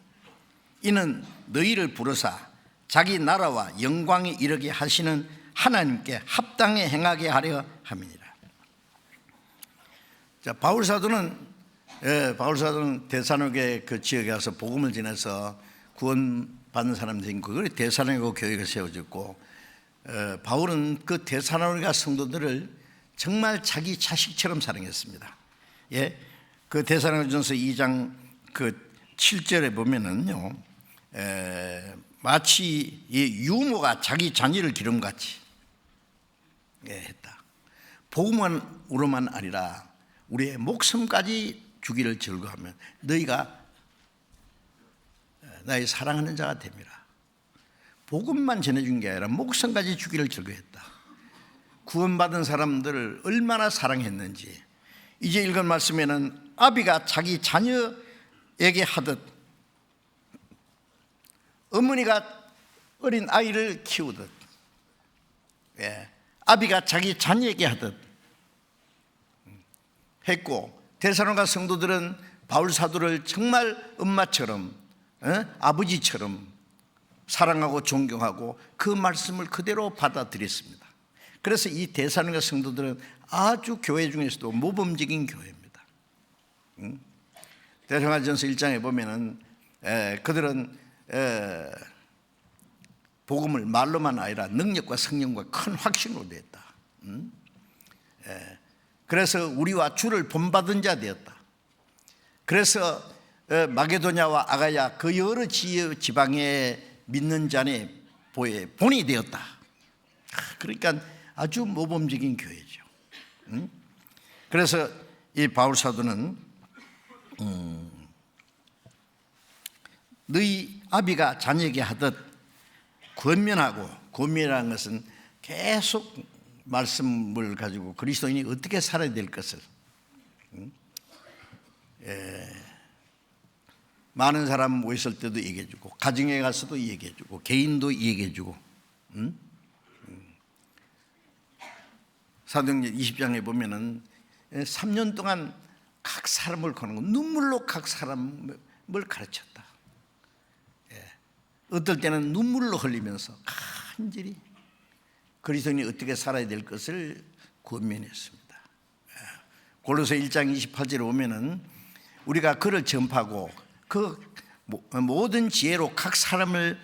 이는 너희를 부르사 자기 나라와 영광에 이르게 하시는 하나님께 합당히 행하게 하려 함이니라. 자, 바울 사도는 데살로니가 그 지역에 가서 복음을 전해서 구원받는 사람들인 그걸 데살로니가 교회가 세워졌고, 바울은 그 데살로니가 성도들을 정말 자기 자식처럼 사랑했습니다. 예, 그 데살로니가전서 2장 그 7절에 보면은요, 마치 이 유모가 자기 자녀를 기름같이 했다. 복음으로만 아니라 우리의 목숨까지 주기를 즐거워하면 너희가 나의 사랑하는 자가 됨이라. 복음만 전해준 게 아니라 목숨까지 주기를 즐거워했다. 구원받은 사람들을 얼마나 사랑했는지 이제 읽은 말씀에는 아비가 자기 자녀에게 하듯 어머니가 어린 아이를 키우듯, 아비가 자기 자녀에게 하듯 했고, 데살로니가 성도들은 바울 사도를 정말 엄마처럼, 아버지처럼 사랑하고 존경하고 그 말씀을 그대로 받아들였습니다. 그래서 이 데살로니가 성도들은 아주 교회 중에서도 모범적인 교회입니다. 데살로니가전서 1장에 보면은 그들은 복음을 말로만 아니라 능력과 성령과 큰 확신으로 되었다. 그래서 우리와 주를 본받은 자 되었다. 그래서 마게도냐와 아가야 그 여러 지방에 믿는 자의 본이 되었다. 그러니까 아주 모범적인 교회죠. 그래서 이 바울 사도는 너희 아비가 자녀에게 하듯 권면하고, 권면이라는 것은 계속 말씀을 가지고 그리스도인이 어떻게 살아야 될 것을 많은 사람 모였을 때도 얘기해주고, 가정에 가서도 얘기해주고, 개인도 얘기해주고. 사도행전 20장에 보면은 3년 동안 각 사람을 거는 거, 눈물로 각 사람을 가르쳤다. 어떨 때는 눈물로 흘리면서 간절히 그리스도인이 어떻게 살아야 될 것을 권면했습니다. 골로새 1장 28절에 보면은 우리가 그를 전파하고 그 모든 지혜로 각 사람을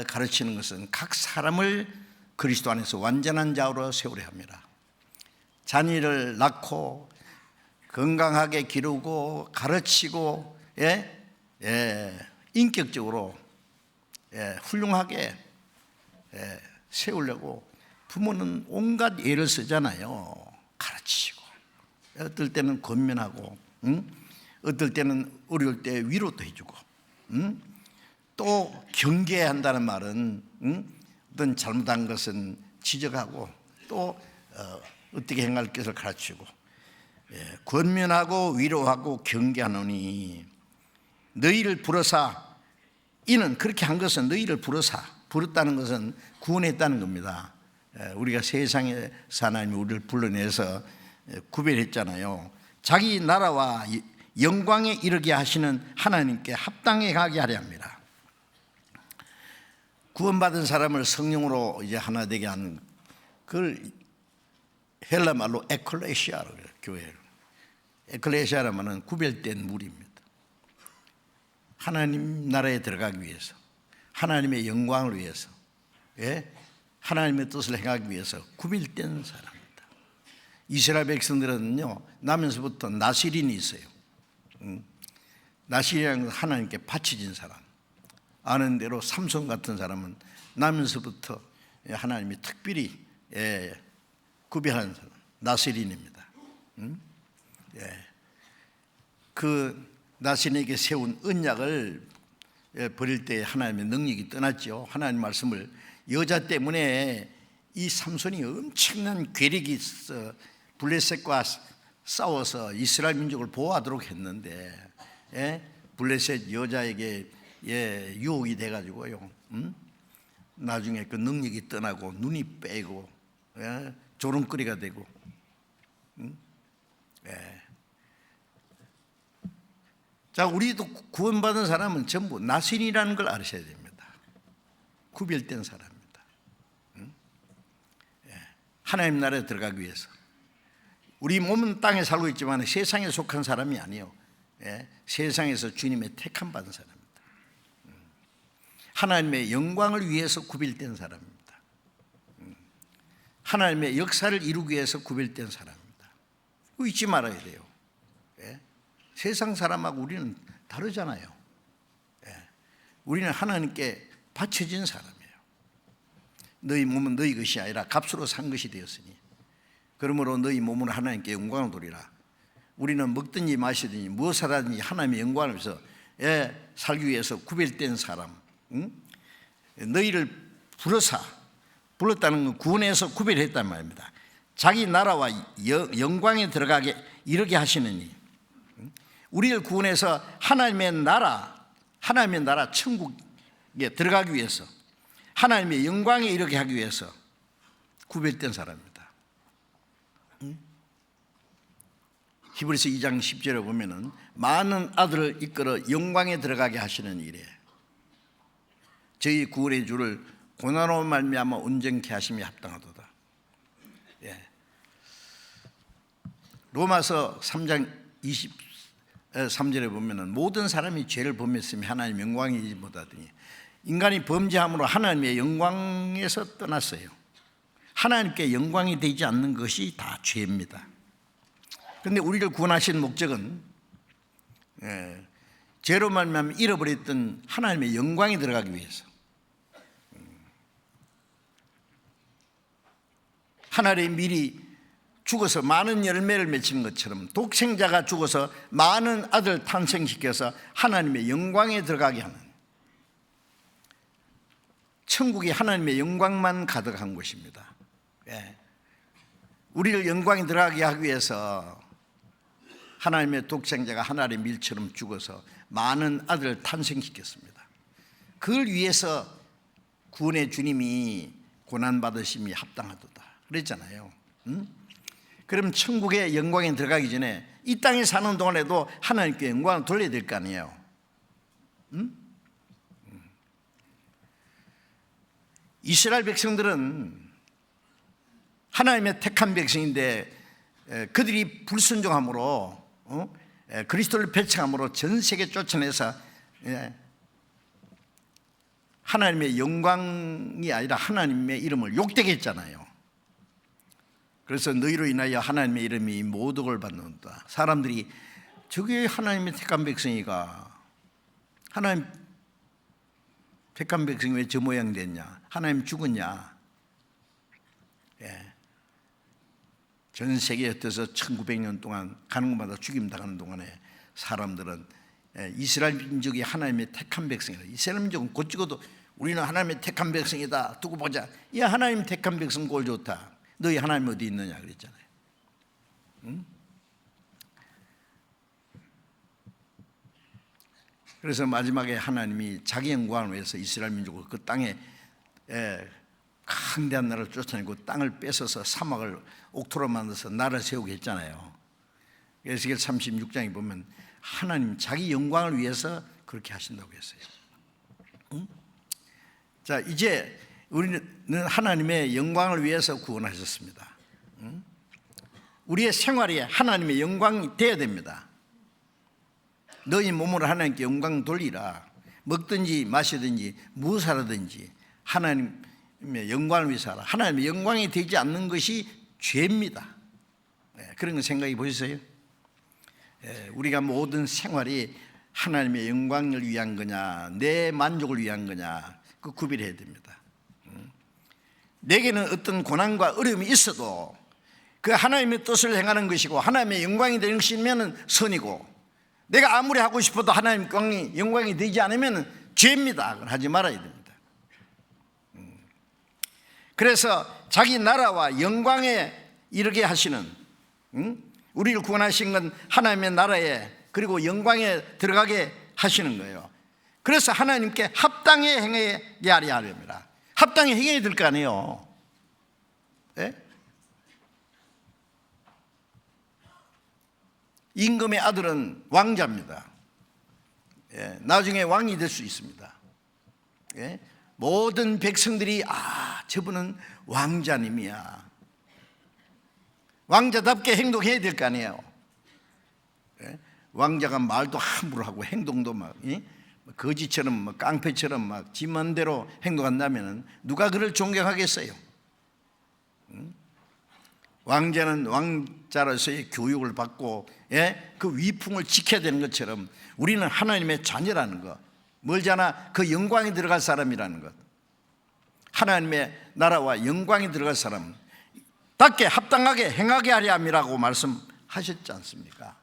가르치는 것은 각 사람을 그리스도 안에서 완전한 자로 세우려 합니다. 자녀를 낳고 건강하게 기르고 가르치고 인격적으로 훌륭하게 세우려고 부모는 온갖 예를 쓰잖아요. 가르치고, 어떨 때는 권면하고, 어떨 때는 어려울 때 위로도 해주고, 또 경계한다는 말은 어떤 잘못한 것은 지적하고 또 어떻게 행할 것을 가르치고, 권면하고 위로하고 경계하노니 너희를 부르사, 이는 그렇게 한 것은 너희를 부르다는 것은 구원했다는 겁니다. 우리가 세상에서 하나님이 우리를 불러내서 구별했잖아요. 자기 나라와 영광에 이르게 하시는 하나님께 합당히 가게 하려 합니다. 구원받은 사람을 성령으로 이제 하나 되게 하는 그걸 헬라 말로 에클레시아라고 해요. 교회를. 에클레시아라면은 구별된 무리입니다. 하나님 나라에 들어가기 위해서, 하나님의 영광을 위해서, 하나님의 뜻을 행하기 위해서 구별된 사람입니다. 이스라엘 백성들은요, 나면서부터 나시린이 있어요. 나시린이라는 것은 하나님께 바쳐진 사람. 아는 대로 삼손 같은 사람은 나면서부터 하나님이 특별히 구별하는 사람, 나시린입니다. 그 나시린에게 세운 언약을 버릴 때 하나님의 능력이 떠났죠. 하나님 말씀을, 여자 때문에 이 삼손이 엄청난 괴력이 있어 블레셋과 싸워서 이스라엘 민족을 보호하도록 했는데, 블레셋 여자에게 유혹이 돼가지고요, 나중에 그 능력이 떠나고 눈이 빼고 조롱거리가 되고. 예. 자, 우리도 구원받은 사람은 전부 나신이라는 걸 아셔야 됩니다. 구별된 사람입니다. 예. 하나님 나라에 들어가기 위해서. 우리 몸은 땅에 살고 있지만 세상에 속한 사람이 아니에요. 예. 세상에서 주님의 택함 받은 사람입니다. 하나님의 영광을 위해서 구별된 사람입니다. 하나님의 역사를 이루기 위해서 구별된 사람입니다. 그거 잊지 말아야 돼요. 예? 세상 사람하고 우리는 다르잖아요. 예? 우리는 하나님께 바쳐진 사람이에요. 너희 몸은 너희 것이 아니라 값으로 산 것이 되었으니 그러므로 너희 몸으로 하나님께 영광을 돌리라. 우리는 먹든지 마시든지 무엇을 하든지 하나님의 영광을 위해서 살기 위해서 구별된 사람. 너희를 불렀다는 건 구원해서 구별했단 말입니다. 자기 나라와 영광에 들어가게 이르게 하시느니 우리를 구원해서 하나님의 나라 천국에 들어가기 위해서 하나님의 영광에 이르게 하기 위해서 구별된 사람입니다. 히브리서 2장 10절에 보면은 많은 아들을 이끌어 영광에 들어가게 하시는 일에 저희 구원의 주를 고난으로 말미암아 온전케 하심이 합당하도다. 예. 로마서 3장 23절에 보면은 모든 사람이 죄를 범했으며 하나님 영광이지 못하더니 인간이 범죄함으로 하나님의 영광에서 떠났어요. 하나님께 영광이 되지 않는 것이 다 죄입니다. 그런데 우리를 구원하신 목적은 죄로 말미암아 잃어버렸던 하나님의 영광에 들어가기 위해서 하나님의 미리 죽어서 많은 열매를 맺히는 것처럼 독생자가 죽어서 많은 아들 탄생시켜서 하나님의 영광에 들어가게 하는 천국이 하나님의 영광만 가득한 곳입니다. 우리를 영광에 들어가게 하기 위해서 하나님의 독생자가 하나님의 밀처럼 죽어서 많은 아들을 탄생시켰습니다. 그걸 위해서 구원의 주님이 고난받으심이 합당하도다 그랬잖아요. 그럼 천국의 영광에 들어가기 전에 이 땅에 사는 동안에도 하나님께 영광을 돌려야 될 거 아니에요. 이스라엘 백성들은 하나님의 택한 백성인데 그들이 불순종함으로 그리스도를 배척함으로 전 세계 쫓아내서 하나님의 영광이 아니라 하나님의 이름을 욕되게 했잖아요. 그래서 너희로 인하여 하나님의 이름이 모독을 받는다. 사람들이 저게 하나님의 택한 백성이가 하나님 택한 백성이 왜 저 모양 됐냐? 하나님 죽었냐? 전 세계에 흩어서 1900년 동안 가는 곳마다 죽임당하는 동안에 사람들은 이스라엘 민족이 하나님의 택한 백성이다. 이스라엘 민족은 곧 죽어도 우리는 하나님의 택한 백성이다. 두고 보자. 야, 하나님 택한 백성 꼴 좋다. 너희 하나님 어디 있느냐 그랬잖아요. 그래서 마지막에 하나님이 자기 영광을 위해서 이스라엘 민족을 그 땅에 강대한 나라를 쫓아내고 땅을 뺏어서 사막을 옥토로 만들어서 나라를 세우게 했잖아요. 에스겔 36장에 보면 하나님 자기 영광을 위해서 그렇게 하신다고 했어요. 자, 이제 우리는 하나님의 영광을 위해서 구원하셨습니다. 우리의 생활이 하나님의 영광이 되어야 됩니다. 너희 몸으로 하나님께 영광 돌리라. 먹든지 마시든지 무엇을 하든지 하나님의 영광을 위해서 하라. 하나님의 영광이 되지 않는 것이 죄입니다. 그런 거 생각해 보셨어요? 우리가 모든 생활이 하나님의 영광을 위한 거냐 내 만족을 위한 거냐 그 구별해야 됩니다. 내게는 어떤 고난과 어려움이 있어도 그 하나님의 뜻을 행하는 것이고 하나님의 영광이 되는 것이면 선이고 내가 아무리 하고 싶어도 하나님 영광이 되지 않으면 죄입니다. 하지 말아야 됩니다. 그래서 자기 나라와 영광에 이르게 하시는 우리를 구원하신 건 하나님의 나라에 그리고 영광에 들어가게 하시는 거예요. 그래서 하나님께 합당히 행하게 하려 합니다. 합당히 행해야 될 거 아니에요. 예? 임금의 아들은 왕자입니다. 예, 나중에 왕이 될 수 있습니다. 예? 모든 백성들이 저분은 왕자님이야. 왕자답게 행동해야 될 거 아니에요. 예? 왕자가 말도 함부로 하고 행동도 막 거지처럼 막 깡패처럼 막 지 맘대로 행동한다면 누가 그를 존경하겠어요? 왕자는 왕자로서의 교육을 받고 그 위풍을 지켜야 되는 것처럼 우리는 하나님의 자녀라는 것, 멀잖아 그 영광이 들어갈 사람이라는 것, 하나님의 나라와 영광이 들어갈 사람 답게 합당하게 행하게 하려 함이라고 말씀하셨지 않습니까?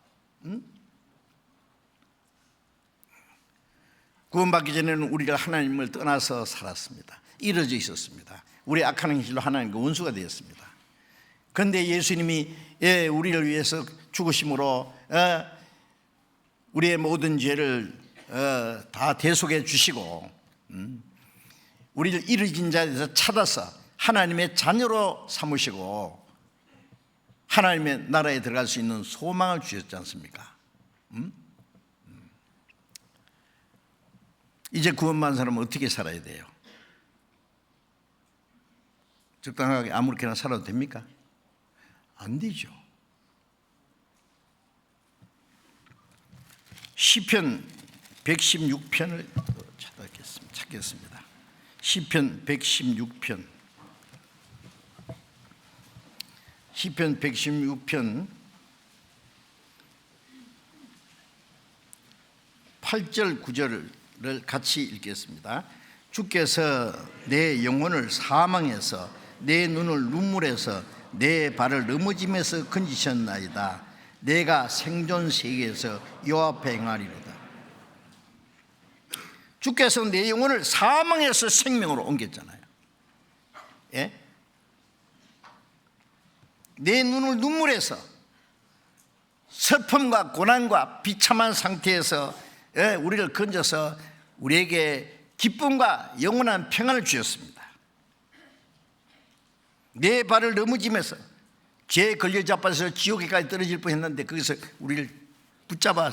구원받기 전에는 우리가 하나님을 떠나서 살았습니다. 이루어져 있었습니다. 우리 악한 행실로 하나님과 원수가 되었습니다. 그런데 예수님이 우리를 위해서 죽으심으로 우리의 모든 죄를 다 대속해 주시고 우리를 이루어진 자리에서 찾아서 하나님의 자녀로 삼으시고 하나님의 나라에 들어갈 수 있는 소망을 주셨지 않습니까? 이제 구원받은 사람은 어떻게 살아야 돼요? 적당하게 아무렇게나 살아도 됩니까? 안 되죠. 시편 116편을 찾겠습니다. 시편 116편. 시편 116편 8절 9절을 같이 읽겠습니다. 주께서 내 영혼을 사망에서 내 눈을 눈물에서 내 발을 넘어짐에서 건지셨나이다. 내가 생존 세계에서 여호와 앞에 행하리로다. 주께서 내 영혼을 사망에서 생명으로 옮겼잖아요. 예? 내 눈을 눈물에서 슬픔과 고난과 비참한 상태에서 우리를 건져서 우리에게 기쁨과 영원한 평안을 주셨습니다. 내 발을 넘어지면서 죄에 걸려 자빠져서 지옥에까지 떨어질 뻔했는데 거기서 우리를 붙잡아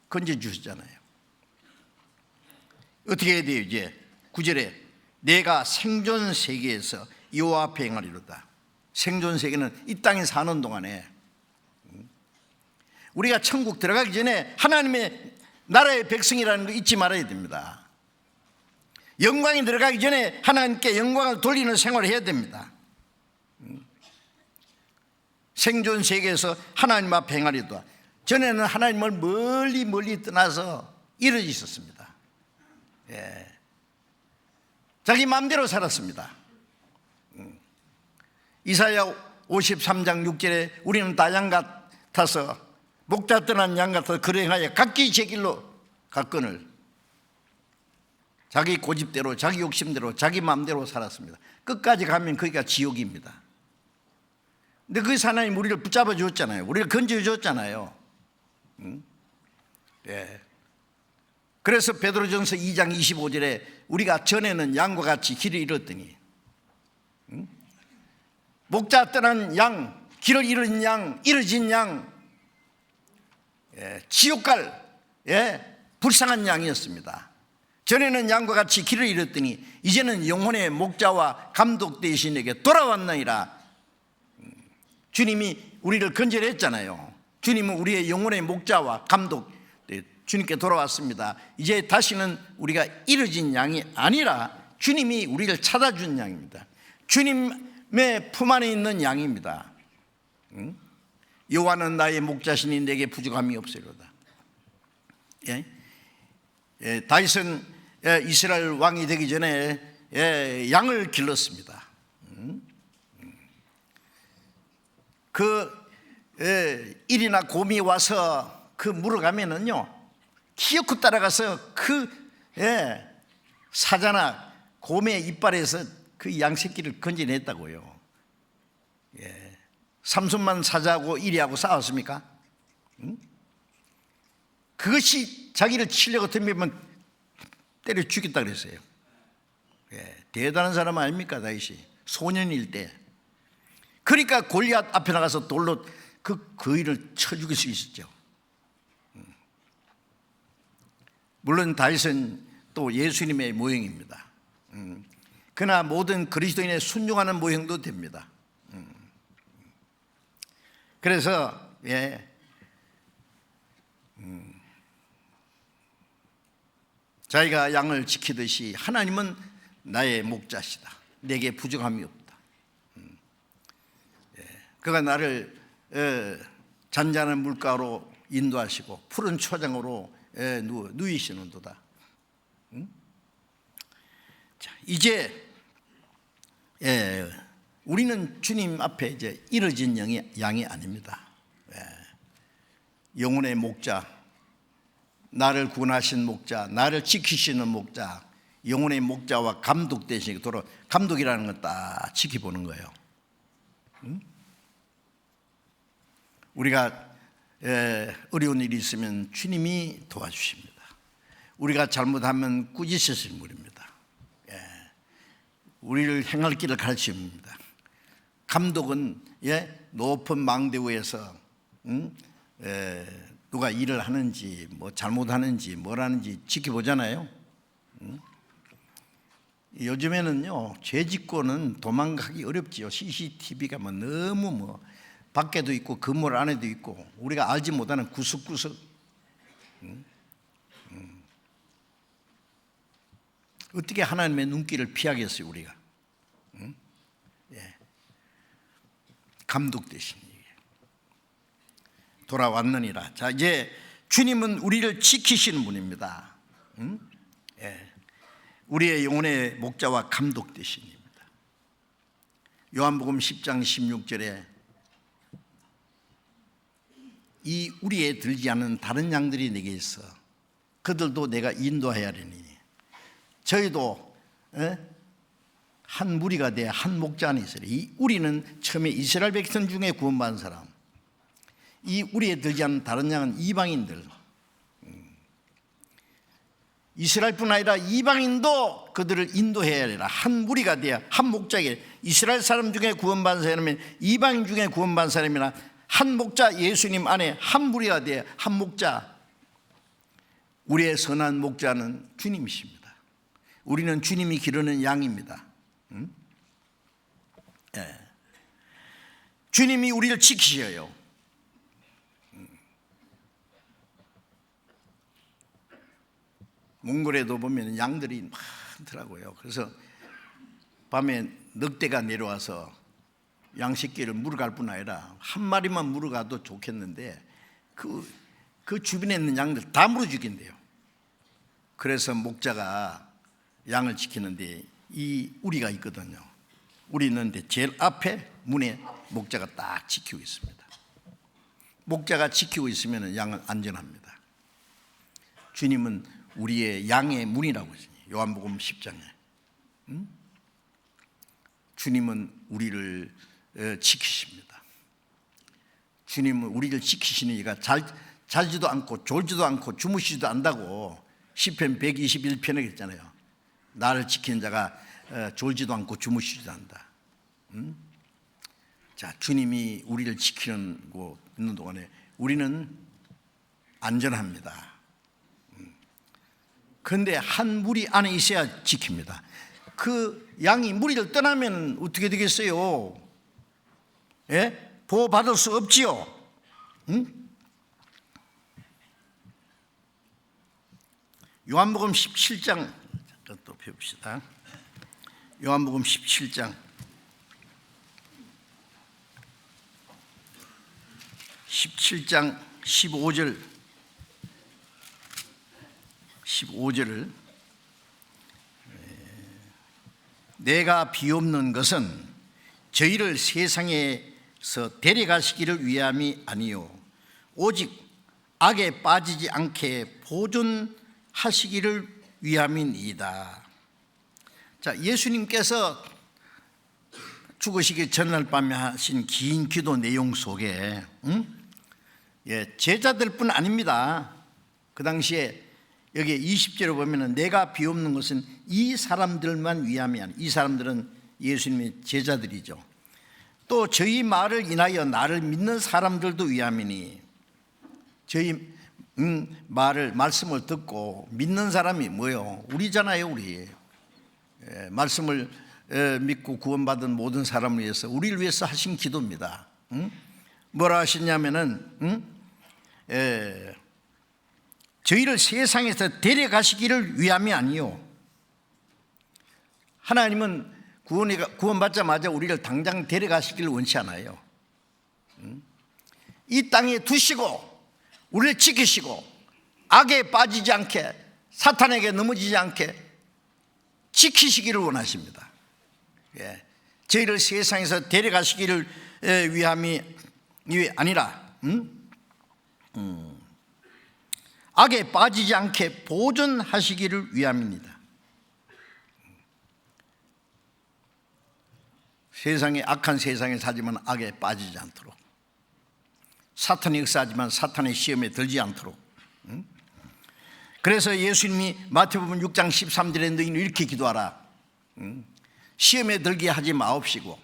건져주셨잖아요. 어떻게 해야 돼요? 이제 9절에 내가 생존 세계에서 여호와 앞에 행하리로다. 생존 세계는 이 땅에 사는 동안에 우리가 천국 들어가기 전에 하나님의 나라의 백성이라는 거 잊지 말아야 됩니다. 영광이 들어가기 전에 하나님께 영광을 돌리는 생활을 해야 됩니다. 생존 세계에서 하나님 앞에 행하리로다. 전에는 하나님을 멀리 떠나서 이루어져 있었습니다. 예. 자기 마음대로 살았습니다. 이사야 53장 6절에 우리는 다 양 같아서 목자 떠난 양 같아서 그러행하여 각기 제 길로 갔거늘 자기 고집대로 자기 욕심대로 자기 마음대로 살았습니다. 끝까지 가면 거기가 지옥입니다. 근데 그 하나님 우리를 붙잡아 주었잖아요. 우리를 건져 주었잖아요. 예. 그래서 베드로전서 2장 25절에 우리가 전에는 양과 같이 길을 잃었더니 목자 떠난 양, 길을 잃은 양, 잃어진 양, 지옥 갈 불쌍한 양이었습니다. 전에는 양과 같이 길을 잃었더니 이제는 영혼의 목자와 감독 대신에게 돌아왔나이다. 주님이 우리를 건져냈잖아요. 주님은 우리의 영혼의 목자와 감독, 주님께 돌아왔습니다. 이제 다시는 우리가 잃어진 양이 아니라 주님이 우리를 찾아준 양입니다. 주님의 품 안에 있는 양입니다. 여호와는 나의 목자시니 내게 부족함이 없으리로다. 예? 다윗은 이스라엘 왕이 되기 전에 양을 길렀습니다. 일이나 곰이 와서 그 물어가면은요 기어코 따라가서 사자나 곰의 이빨에서 그 양새끼를 건져냈다고요. 삼손만 사자하고 이리하고 싸웠습니까? 그것이 자기를 치려고 덤비면 때려 죽였다 그랬어요. 대단한 사람 아닙니까? 다윗이 소년일 때 그러니까 골리앗 앞에 나가서 돌로 그 거인을 쳐 죽일 수 있었죠. 물론 다윗은 또 예수님의 모형입니다. 그러나 모든 그리스도인의 순종하는 모형도 됩니다. 그래서 자기가 양을 지키듯이 하나님은 나의 목자시다. 내게 부족함이 없다. 그가 나를 잔잔한 물가로 인도하시고 푸른 초장으로 누이시는도다. 자, 이제 우리는 주님 앞에 이제 이뤄진 양이 아닙니다. 영혼의 목자, 나를 구원하신 목자, 나를 지키시는 목자, 영혼의 목자와 감독 대신 도로 감독이라는 건 딱 지켜보는 거예요. 우리가 어려운 일이 있으면 주님이 도와주십니다. 우리가 잘못하면 꾸짖으실 분입니다. 우리를 행할 길을 가르칩니다. 감독은 높은 망대 위에서 누가 일을 하는지 뭐 잘못하는지 뭘 하는지 지켜보잖아요. 요즘에는요 죄짓고는 도망가기 어렵지요. CCTV가 뭐 너무 뭐 밖에도 있고 건물 안에도 있고 우리가 알지 못하는 구석구석. 어떻게 하나님의 눈길을 피하겠어요 우리가? 감독 대신 돌아왔느니라. 자, 이제 주님은 우리를 지키시는 분입니다. 우리의 영혼의 목자와 감독 대신입니다. 요한복음 10장 16절에 이 우리에 들지 않은 다른 양들이 내게 있어 그들도 내가 인도해야 하리니 저희도 한 무리가 돼 한 목자 안에 있으리. 이 우리는 처음에 이스라엘 백성 중에 구원받은 사람, 이 우리에 들지 않은 다른 양은 이방인들, 이스라엘뿐 아니라 이방인도 그들을 인도해야 하리라. 한 무리가 돼야 한 목자에게 이스라엘 사람 중에 구원받은 사람이면 이방인 중에 구원받은 사람이나 한 목자 예수님 안에 한 무리가 돼야 한 목자. 우리의 선한 목자는 주님이십니다. 우리는 주님이 기르는 양입니다. 주님이 우리를 지키셔요. 몽골에도 보면 양들이 많더라고요. 그래서 밤에 늑대가 내려와서 양식기를 물어갈 뿐 아니라 한 마리만 물어가도 좋겠는데 그 주변에 있는 양들 다 물어 죽인대요. 그래서 목자가 양을 지키는데 이 우리가 있거든요. 우리 있는데 제일 앞에 문에 목자가 딱 지키고 있습니다. 목자가 지키고 있으면 양은 안전합니다. 주님은 우리의 양의 문이라고 했어요. 요한복음 10장에. 주님은 우리를 지키십니다. 주님은 우리를 지키시니까 잘지도 않고 졸지도 않고 주무시지도 않다고 시편 121편에 했잖아요. 나를 지키는 자가 졸지도 않고 주무시지도 않다. 자, 주님이 우리를 지키는 거 있는 동안에 우리는 안전합니다. 그런데 한 무리 안에 있어야 지킵니다. 그 양이 무리를 떠나면 어떻게 되겠어요? 보호받을 수 없지요. 요한복음 17장 또 펴봅시다. 요한복음 17장 15절을 내가 비옵는 것은 저희를 세상에서 데려가시기를 위함이 아니요 오직 악에 빠지지 않게 보존하시기를 위함이니이다. 자, 예수님께서 죽으시기 전날 밤에 하신 긴 기도 내용 속에 제자들뿐 아닙니다. 그 당시에 여기 20절에 보면 내가 비옵는 것은 이 사람들만 위함이 아니라, 이 사람들은 예수님의 제자들이죠. 또 저희 말을 인하여 나를 믿는 사람들도 위함이니. 저희 말씀을 듣고 믿는 사람이 뭐요? 우리잖아요, 우리. 말씀을 믿고 구원받은 모든 사람을 위해서, 우리를 위해서 하신 기도입니다. 뭐라 하셨냐면은 저희를 세상에서 데려가시기를 위함이 아니요. 하나님은 구원받자마자 우리를 당장 데려가시기를 원치 않아요. 이 땅에 두시고 우리를 지키시고 악에 빠지지 않게, 사탄에게 넘어지지 않게 지키시기를 원하십니다. 저희를 세상에서 데려가시기를 위함이 아니라 악에 빠지지 않게 보존하시기를 위함입니다. 세상에, 악한 세상에 살지만 악에 빠지지 않도록, 사탄이 역사하지만 사탄의 시험에 들지 않도록. 그래서 예수님이 마태복음 6장 13절에 너희는 이렇게 기도하라. 시험에 들게 하지 마옵시고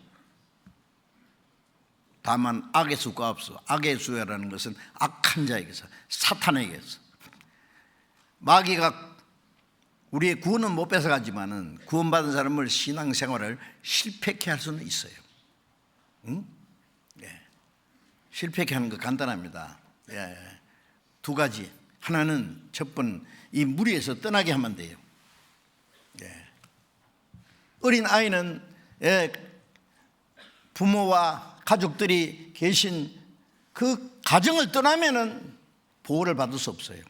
다만 악의 수가 없어. 악의 수라는 것은 악한 자에게서, 사탄에게서. 마귀가 우리의 구원은 못 뺏어가지만은 구원받은 사람을 신앙생활을 실패케 할 수는 있어요. 실패케 하는 거 간단합니다. 두 가지. 하나는 첫번 이 무리에서 떠나게 하면 돼요. 어린 아이는 부모와 가족들이 계신 그 가정을 떠나면은 보호를 받을 수 없어요.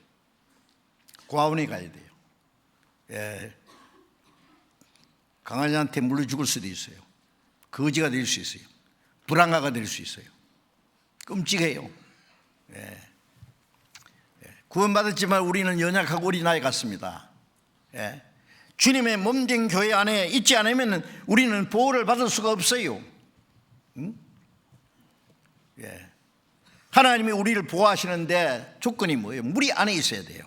고아원에 가야 돼요. 강아지한테 물려 죽을 수도 있어요. 거지가 될 수 있어요. 불황아가 될 수 있어요. 끔찍해요. 구원받았지만 우리는 연약하고 어린아이 같습니다. 주님의 몸된 교회 안에 있지 않으면 우리는 보호를 받을 수가 없어요. 하나님이 우리를 보호하시는데 조건이 뭐예요? 무리 안에 있어야 돼요.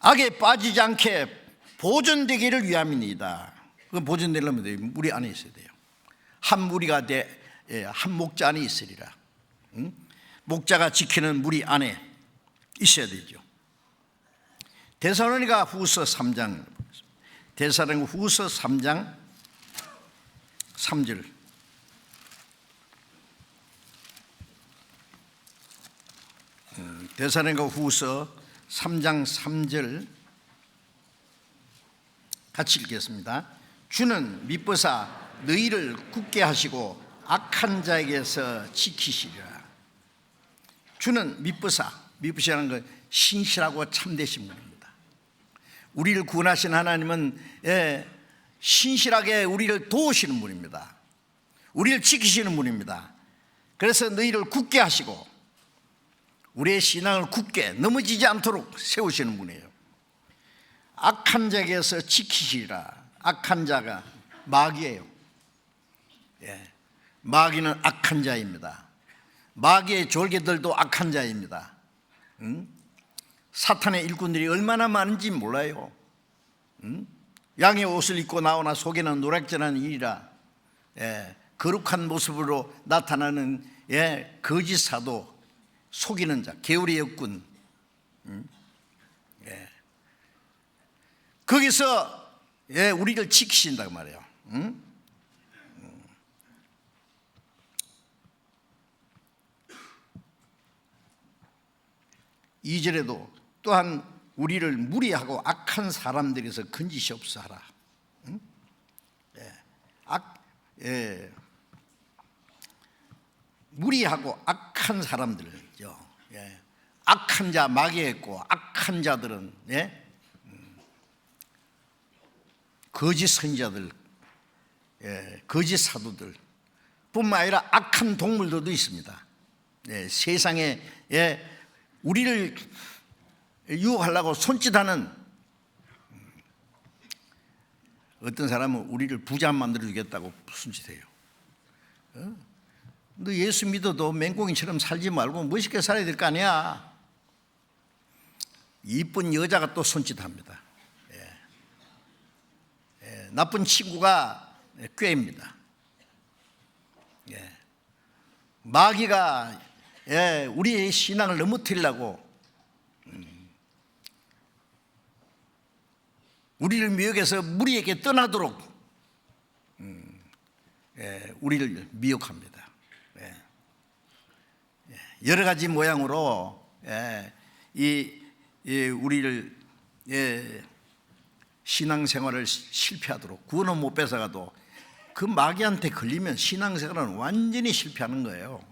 악에 빠지지 않게 보존되기를 위함입니다. 그 보존되려면 무리 안에 있어야 돼요. 한 무리가 한 목자 안에 있으리라. 목자가 지키는 무리 안에 있어야 되죠. 데살로니가 후서 3장, 데살로니가 후서 3장 3절. 데살로니가 후서 3장 3절 같이 읽겠습니다. 주는 미쁘사 너희를 굳게 하시고 악한 자에게서 지키시리라. 주는 미쁘시라는 건 신실하고 참되신 분입니다. 우리를 구원하신 하나님은 신실하게 우리를 도우시는 분입니다. 우리를 지키시는 분입니다. 그래서 너희를 굳게 하시고 우리의 신앙을 굳게 넘어지지 않도록 세우시는 분이에요. 악한 자에게서 지키시리라. 악한 자가 마귀예요. 마귀는 악한 자입니다. 마귀의 졸개들도 악한 자입니다. 사탄의 일꾼들이 얼마나 많은지 몰라요. 양의 옷을 입고 나오나 속에는 노략질하는 일이라. 거룩한 모습으로 나타나는 거짓 사도, 속이는 자, 게으리 역군. 거기서 우리를 지키신다고 말해요. 2절에도 또한 우리를 무리하고 악한 사람들에서 건지시옵소서 하라. 무리하고 악한 사람들을요. 악한 자, 마귀했고 악한 자들은 거짓 선지자들, 거짓 사도들 뿐만 아니라 악한 동물들도 있습니다. 세상에 우리를 유혹하려고 손짓하는, 어떤 사람은 우리를 부자 만들어 주겠다고 손짓해요. 너 예수 믿어도 맹꽁이처럼 살지 말고 멋있게 살아야 될 거 아니야. 이쁜 여자가 또 손짓합니다. 나쁜 친구가 꾀입니다. 마귀가 우리의 신앙을 넘어뜨리려고 우리를 미혹해서 무리에게 떠나도록 우리를 미혹합니다. 여러 가지 모양으로 우리를 신앙생활을 실패하도록, 구원은 못 뺏어가도 그 마귀한테 걸리면 신앙생활은 완전히 실패하는 거예요.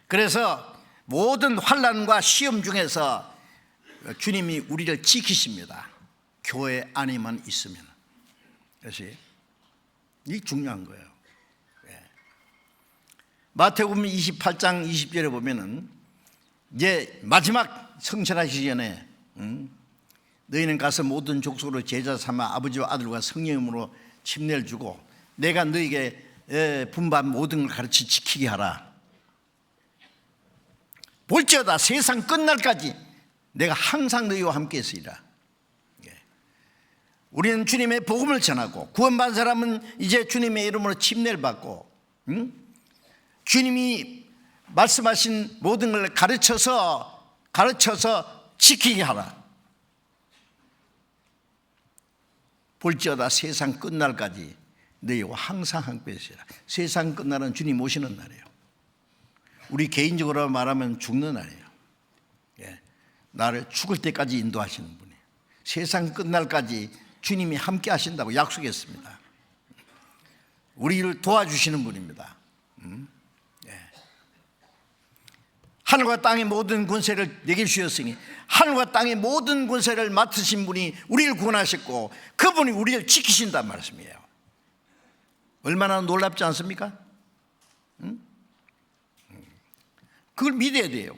그래서 모든 환난과 시험 중에서 주님이 우리를 지키십니다. 교회 안에만 있으면. 그래서 이게 중요한 거예요. 마태복음 28장 20절에 보면은 이제 마지막 성천하시기 전에 너희는 가서 모든 족속으로 제자 삼아 아버지와 아들과 성령으로 침례를 주고 내가 너희에게 분반 모든 걸 가르치 지키게 하라. 볼지어다 세상 끝날까지 내가 항상 너희와 함께 있으리라. 우리는 주님의 복음을 전하고 구원받은 사람은 이제 주님의 이름으로 침례를 받고 주님이 말씀하신 모든 걸 가르쳐서 지키게 하라. 볼지어다 세상 끝날까지 너희와 항상 함께 있으리라. 세상 끝날은 주님 오시는 날이에요. 우리 개인적으로 말하면 죽는 날이에요. 나를 죽을 때까지 인도하시는 분이에요. 세상 끝날까지 주님이 함께 하신다고 약속했습니다. 우리를 도와주시는 분입니다. 하늘과 땅의 모든 권세를 내게 주셨으니 하늘과 땅의 모든 권세를 맡으신 분이 우리를 구원하셨고 그분이 우리를 지키신단 말씀이에요. 얼마나 놀랍지 않습니까? 그걸 믿어야 돼요.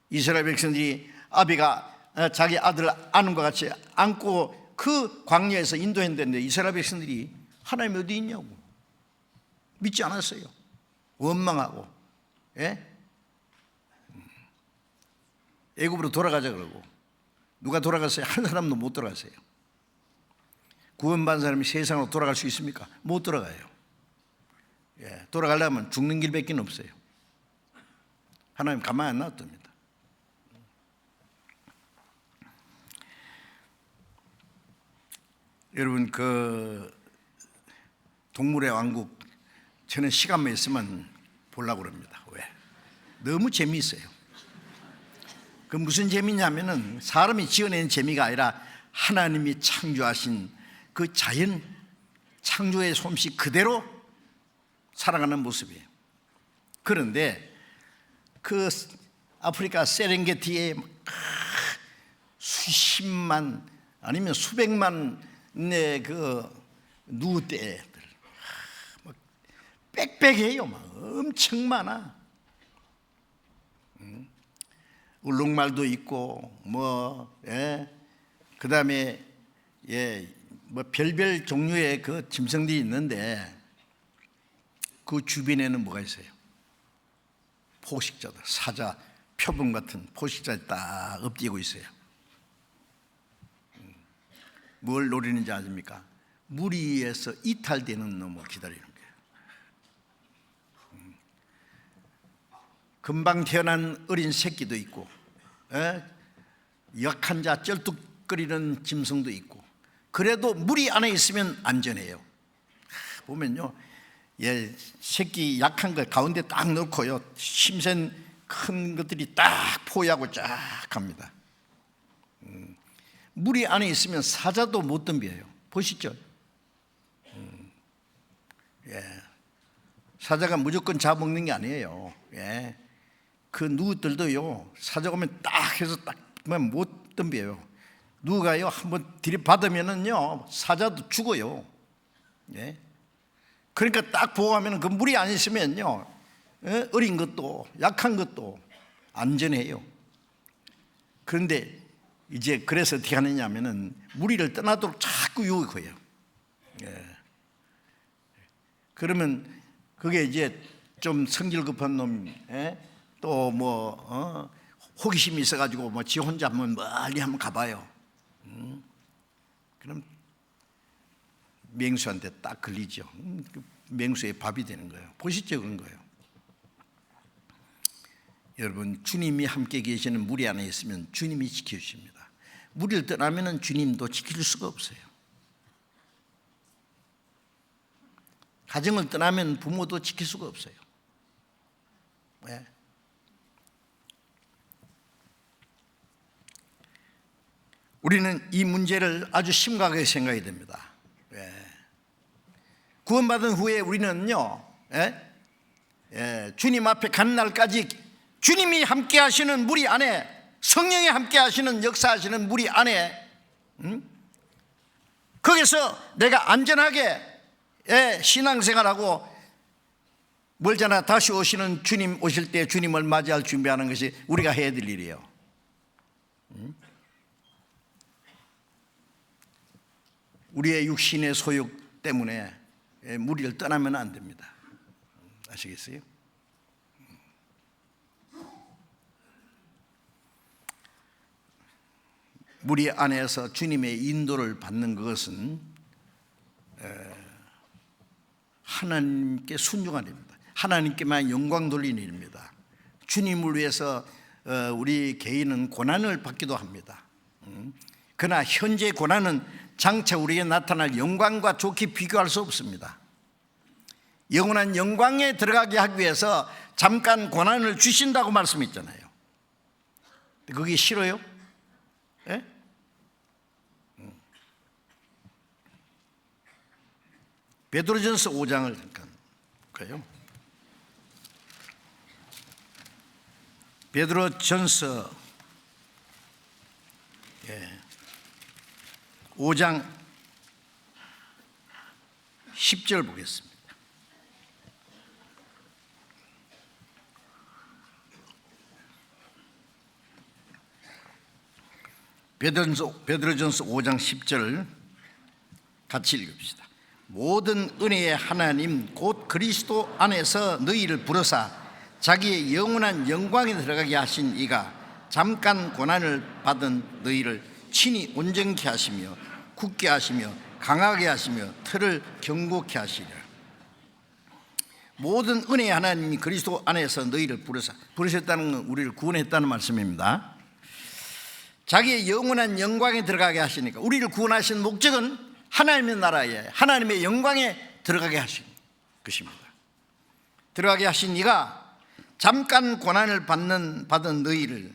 이스라엘 백성들이 아비가 자기 아들을 안은 것 같이 안고 그 광야에서 인도했는데 이스라엘 백성들이 하나님이 어디 있냐고 믿지 않았어요. 원망하고 애굽으로 돌아가자 그러고 누가 돌아갔어요? 한 사람도 못 돌아갔어요. 구원받은 사람이 세상으로 돌아갈 수 있습니까? 못 돌아가요. 돌아가려면 죽는 길밖에 없어요. 하나님 가만히 안 놔둡니다. 여러분 그 동물의 왕국 저는 시간만 있으면 보려고 그럽니다. 왜? 너무 재미있어요. 그 무슨 재미냐면은 사람이 지어낸 재미가 아니라 하나님이 창조하신 그 자연 창조의 솜씨 그대로 살아가는 모습이에요. 그런데 그 아프리카 세렝게티에 수십만 아니면 수백만의 그 누떼들 빽빽해요. 막 엄청 많아. 울릉말도 있고 그다음에 뭐 별별 종류의 그 짐승들이 있는데 그 주변에는 뭐가 있어요? 포식자들, 사자, 표범 같은 포식자들이 딱 엎드리고 있어요. 뭘 노리는지 아십니까? 무리에서 이탈되는 놈을 기다리는 거예요. 금방 태어난 어린 새끼도 있고 약한 자 쩔뚝거리는 짐승도 있고 그래도 무리 안에 있으면 안전해요. 보면요 새끼 약한 걸 가운데 딱 넣고요 힘센 큰 것들이 딱 포위하고 쫙 갑니다. 무리 안에 있으면 사자도 못 덤벼요. 보시죠. 사자가 무조건 잡아먹는 게 아니에요. 그 누구들도요 사자 오면 딱 해서 딱 못 덤벼요. 누가요 한번 들이받으면은요 사자도 죽어요. 그러니까 딱 보호하면 그 물이 안 있으면요 어린 것도 약한 것도 안전해요. 그런데 이제 그래서 어떻게 하느냐 하면은 무리를 떠나도록 자꾸 유혹해요. 그러면 그게 이제 좀 성질 급한 놈, 또 뭐 호기심이 있어가지고 뭐 지 혼자 한번 멀리 한번 가봐요. 그럼 맹수한테 딱 걸리죠. 맹수의 밥이 되는 거예요. 보시죠, 그런 거예요. 여러분, 주님이 함께 계시는 무리 안에 있으면 주님이 지켜주십니다. 무리를 떠나면 주님도 지킬 수가 없어요. 가정을 떠나면 부모도 지킬 수가 없어요. 왜? 우리는 이 문제를 아주 심각하게 생각해야 됩니다. 왜? 구원받은 후에 우리는요, 주님 앞에 가는 날까지 주님이 함께 하시는 무리 안에, 성령이 함께 하시는, 역사하시는 무리 안에, 거기서 내가 안전하게 신앙생활하고 멀잖아 다시 오시는 주님 오실 때 주님을 맞이할 준비하는 것이 우리가 해야 될 일이에요. 우리의 육신의 소욕 때문에 무리를 떠나면 안 됩니다. 아시겠어요? 무리 안에서 주님의 인도를 받는 것은 하나님께 순종하는 일입니다. 하나님께만 영광 돌리는 일입니다. 주님을 위해서 우리 개인은 고난을 받기도 합니다. 그러나 현재 고난은 장차 우리에게 나타날 영광과 좋게 비교할 수 없습니다. 영원한 영광에 들어가게 하기 위해서 잠깐 고난을 주신다고 말씀했잖아요. 그게 싫어요? 예? 베드로전서 5장을 잠깐 볼까요? 베드로전서 5장 10절 보겠습니다. 베드로전서 5장 10절 같이 읽읍시다. 모든 은혜의 하나님 곧 그리스도 안에서 너희를 부르사 자기의 영원한 영광에 들어가게 하신 이가 잠깐 고난을 받은 너희를 친히 온전케 하시며 굳게 하시며 강하게 하시며 틀을 견고케 하시리라. 모든 은혜의 하나님이 그리스도 안에서 너희를 부르셨다는 건 우리를 구원했다는 말씀입니다. 자기의 영원한 영광에 들어가게 하시니까, 우리를 구원하신 목적은 하나님의 나라에, 하나님의 영광에 들어가게 하신 것입니다. 들어가게 하신 이가 잠깐 고난을 받은 너희를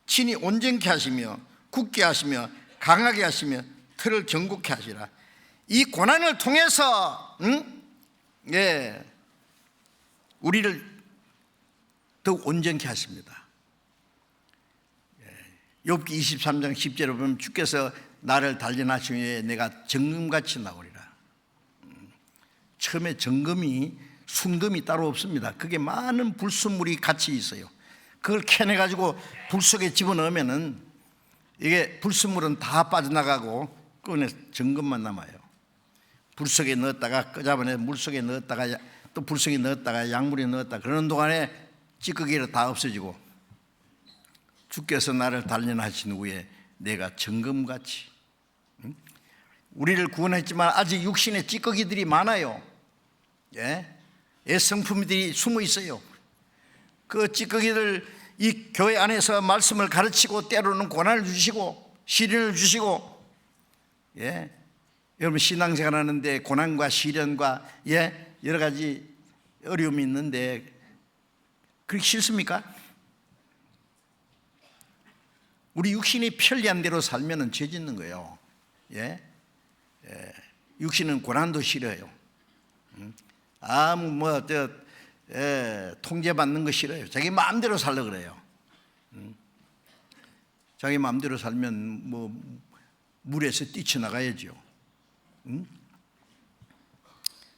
친히 온전케 하시며 굳게 하시며 강하게 하시며 틀을 견고케 하시라. 이 고난을 통해서 우리를 더욱 온전케 하십니다. 욥기 23장 10절에 보면 주께서 나를 단련하신 후에 내가 정금같이 나오리라. 처음에 정금이 순금이 따로 없습니다. 그게 많은 불순물이 같이 있어요. 그걸 캐내가지고 불 속에 집어넣으면은 이게 불순물은 다 빠져나가고 그 안에 정금만 남아요. 불 속에 넣었다가 끄잡아내 물 속에 넣었다가 또 불 속에 넣었다가 약물에 넣었다가 그러는 동안에 찌꺼기가 다 없어지고, 주께서 나를 단련하신 후에 내가 정금같이, 우리를 구원했지만 아직 육신의 찌꺼기들이 많아요. 성품들이 숨어 있어요. 그 찌꺼기들, 이 교회 안에서 말씀을 가르치고 때로는 고난을 주시고 시련을 주시고, 여러분 신앙생활 하는데 고난과 시련과 여러 가지 어려움이 있는데 그렇게 싫습니까? 우리 육신이 편리한 대로 살면 죄 짓는 거예요. 육신은 고난도 싫어요. 통제받는 거 싫어요. 자기 마음대로 살려고 그래요. 자기 마음대로 살면 물에서 뛰쳐나가야죠.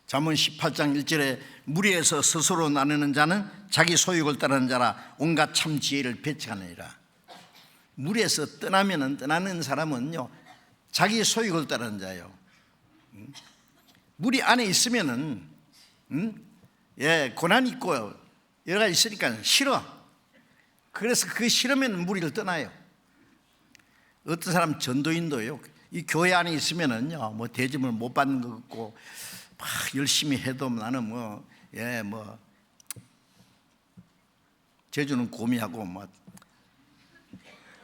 잠언 18장 1절에 무리에서 스스로 나누는 자는 자기 소욕을 따르는 자라 온갖 참 지혜를 배척하느니라. 물에서 떠나는 사람은요 자기 소욕을 따르는 자예요. 물이 안에 있으면은 고난이 있고 여러 가지 있으니까 싫어. 그래서 그 싫으면 무리를 떠나요. 어떤 사람 전도인도요, 이 교회 안에 있으면은요, 뭐 대접을 못 받는 것 같고, 막 열심히 해도 나는 제주는 곰이하고 뭐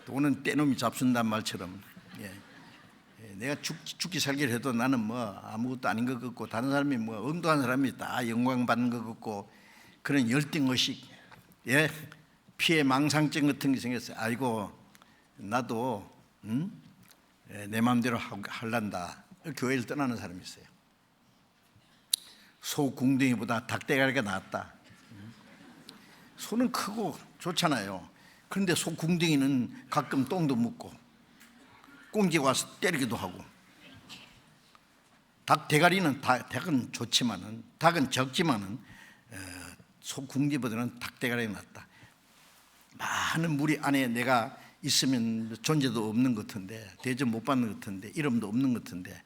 돈은 떼놈이 잡순단 말처럼, 내가 죽기 살기를 해도 나는 뭐 아무것도 아닌 것 같고, 다른 사람이 뭐 엉뚱한 사람이 다 영광 받는 것 같고, 그런 열등의식, 피해 망상증 같은 게 생겼어요. 아이고, 나도 내 마음대로 할란다. 교회를 떠나는 사람이 있어요. 소 궁둥이보다 닭대가리가 낫다. 소는 크고 좋잖아요. 그런데 소 궁둥이는 가끔 똥도 묻고 꽁지가 와서 때리기도 하고, 닭 대가리는 닭은 좋지만은, 닭은 적지만은 소 궁둥이보다는 닭 대가리가 낫다. 많은 무리 안에 내가 있으면 존재도 없는 것 같은데, 대접 못 받는 것 같은데, 이름도 없는 것 같은데,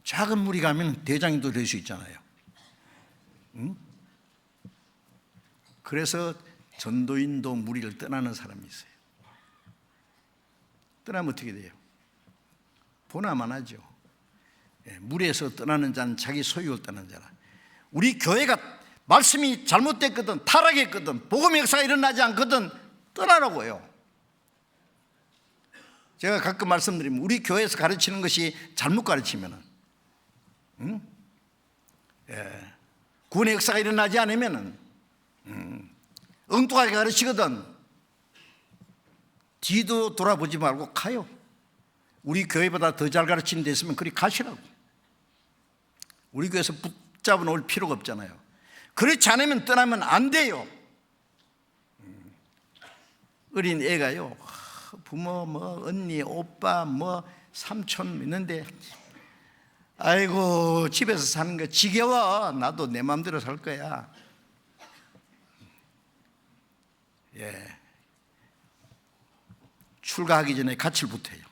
작은 무리 가면 대장도 될 수 있잖아요. 그래서 전도인도 무리를 떠나는 사람이 있어요. 떠나면 어떻게 돼요? 보나마나죠. 무리에서 떠나는 자는 자기 소유를 떠나는 자라. 우리 교회가 말씀이 잘못됐거든, 타락했거든, 복음의 역사가 일어나지 않거든, 떠나라고요. 제가 가끔 말씀드리면, 우리 교회에서 가르치는 것이 잘못 가르치면은, 구원의 역사가 일어나지 않으면은, 엉뚱하게 가르치거든, 뒤도 돌아보지 말고 가요. 우리 교회보다 더 잘 가르치는 데 있으면 그리 가시라고. 우리 교회에서 붙잡아 놓을 필요가 없잖아요. 그렇지 않으면 떠나면 안 돼요. 어린 애가요, 부모 언니 오빠 삼촌 있는데, 아이고 집에서 사는 거 지겨워, 나도 내 마음대로 살 거야. 출가하기 전에 가치를 붙여요.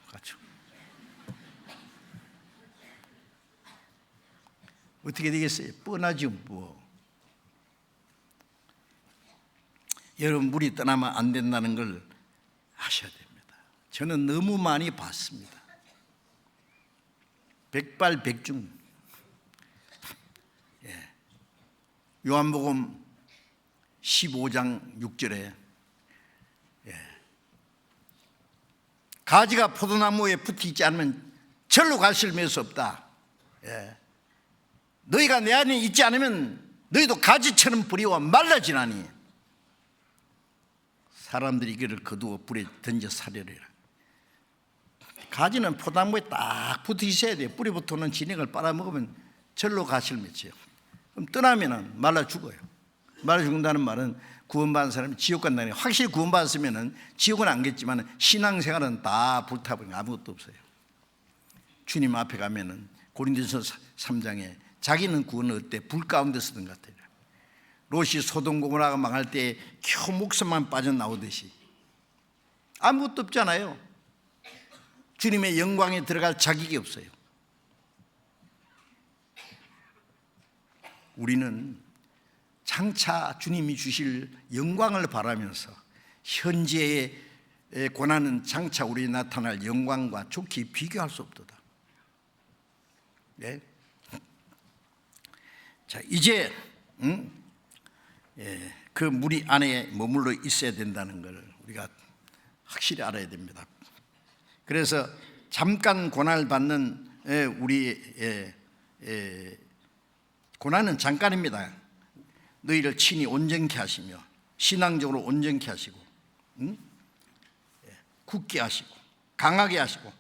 어떻게 되겠어요? 뻔하죠 뭐. 여러분, 무리 떠나면 안 된다는 걸 아셔야 됩니다. 저는 너무 많이 봤습니다. 백발백중. 요한복음 15장 6절에 가지가 포도나무에 붙어 있지 않으면 절로 가실 수 없다. 너희가 내 안에 있지 않으면 너희도 가지처럼 뿌리와 말라지나니 사람들이 이거를 거두어 불에 던져 사려라. 가지는 포도나무에 딱 붙어 있어야 돼요. 뿌리부터는 진액을 빨아먹으면 절로 가실매치요. 그럼 떠나면 말라 죽어요. 말라 죽는다는 말은 구원받은 사람이 지옥 간다는 거예요. 확실히 구원받았으면 지옥은 안 겠지만 신앙생활은 다 불타버리고 아무것도 없어요. 주님 앞에 가면은 고린도전서 3장에 자기는 구원을 어때? 불 가운데 쓰던 것 같아요. 롯이 소돔 고모라가 망할 때 겨우 목숨만 빠져나오듯이 아무것도 없잖아요. 주님의 영광에 들어갈 자격이 없어요. 우리는 장차 주님이 주실 영광을 바라면서 현재의 고난은 장차 우리에 나타날 영광과 좋게 비교할 수 없도다. 자, 이제 그 무리 안에 머물러 있어야 된다는 걸 우리가 확실히 알아야 됩니다. 그래서 잠깐 고난을 받는 우리의 고난은 잠깐입니다. 너희를 친히 온전케 하시며 신앙적으로 온전케 하시고 굳게 하시고 강하게 하시고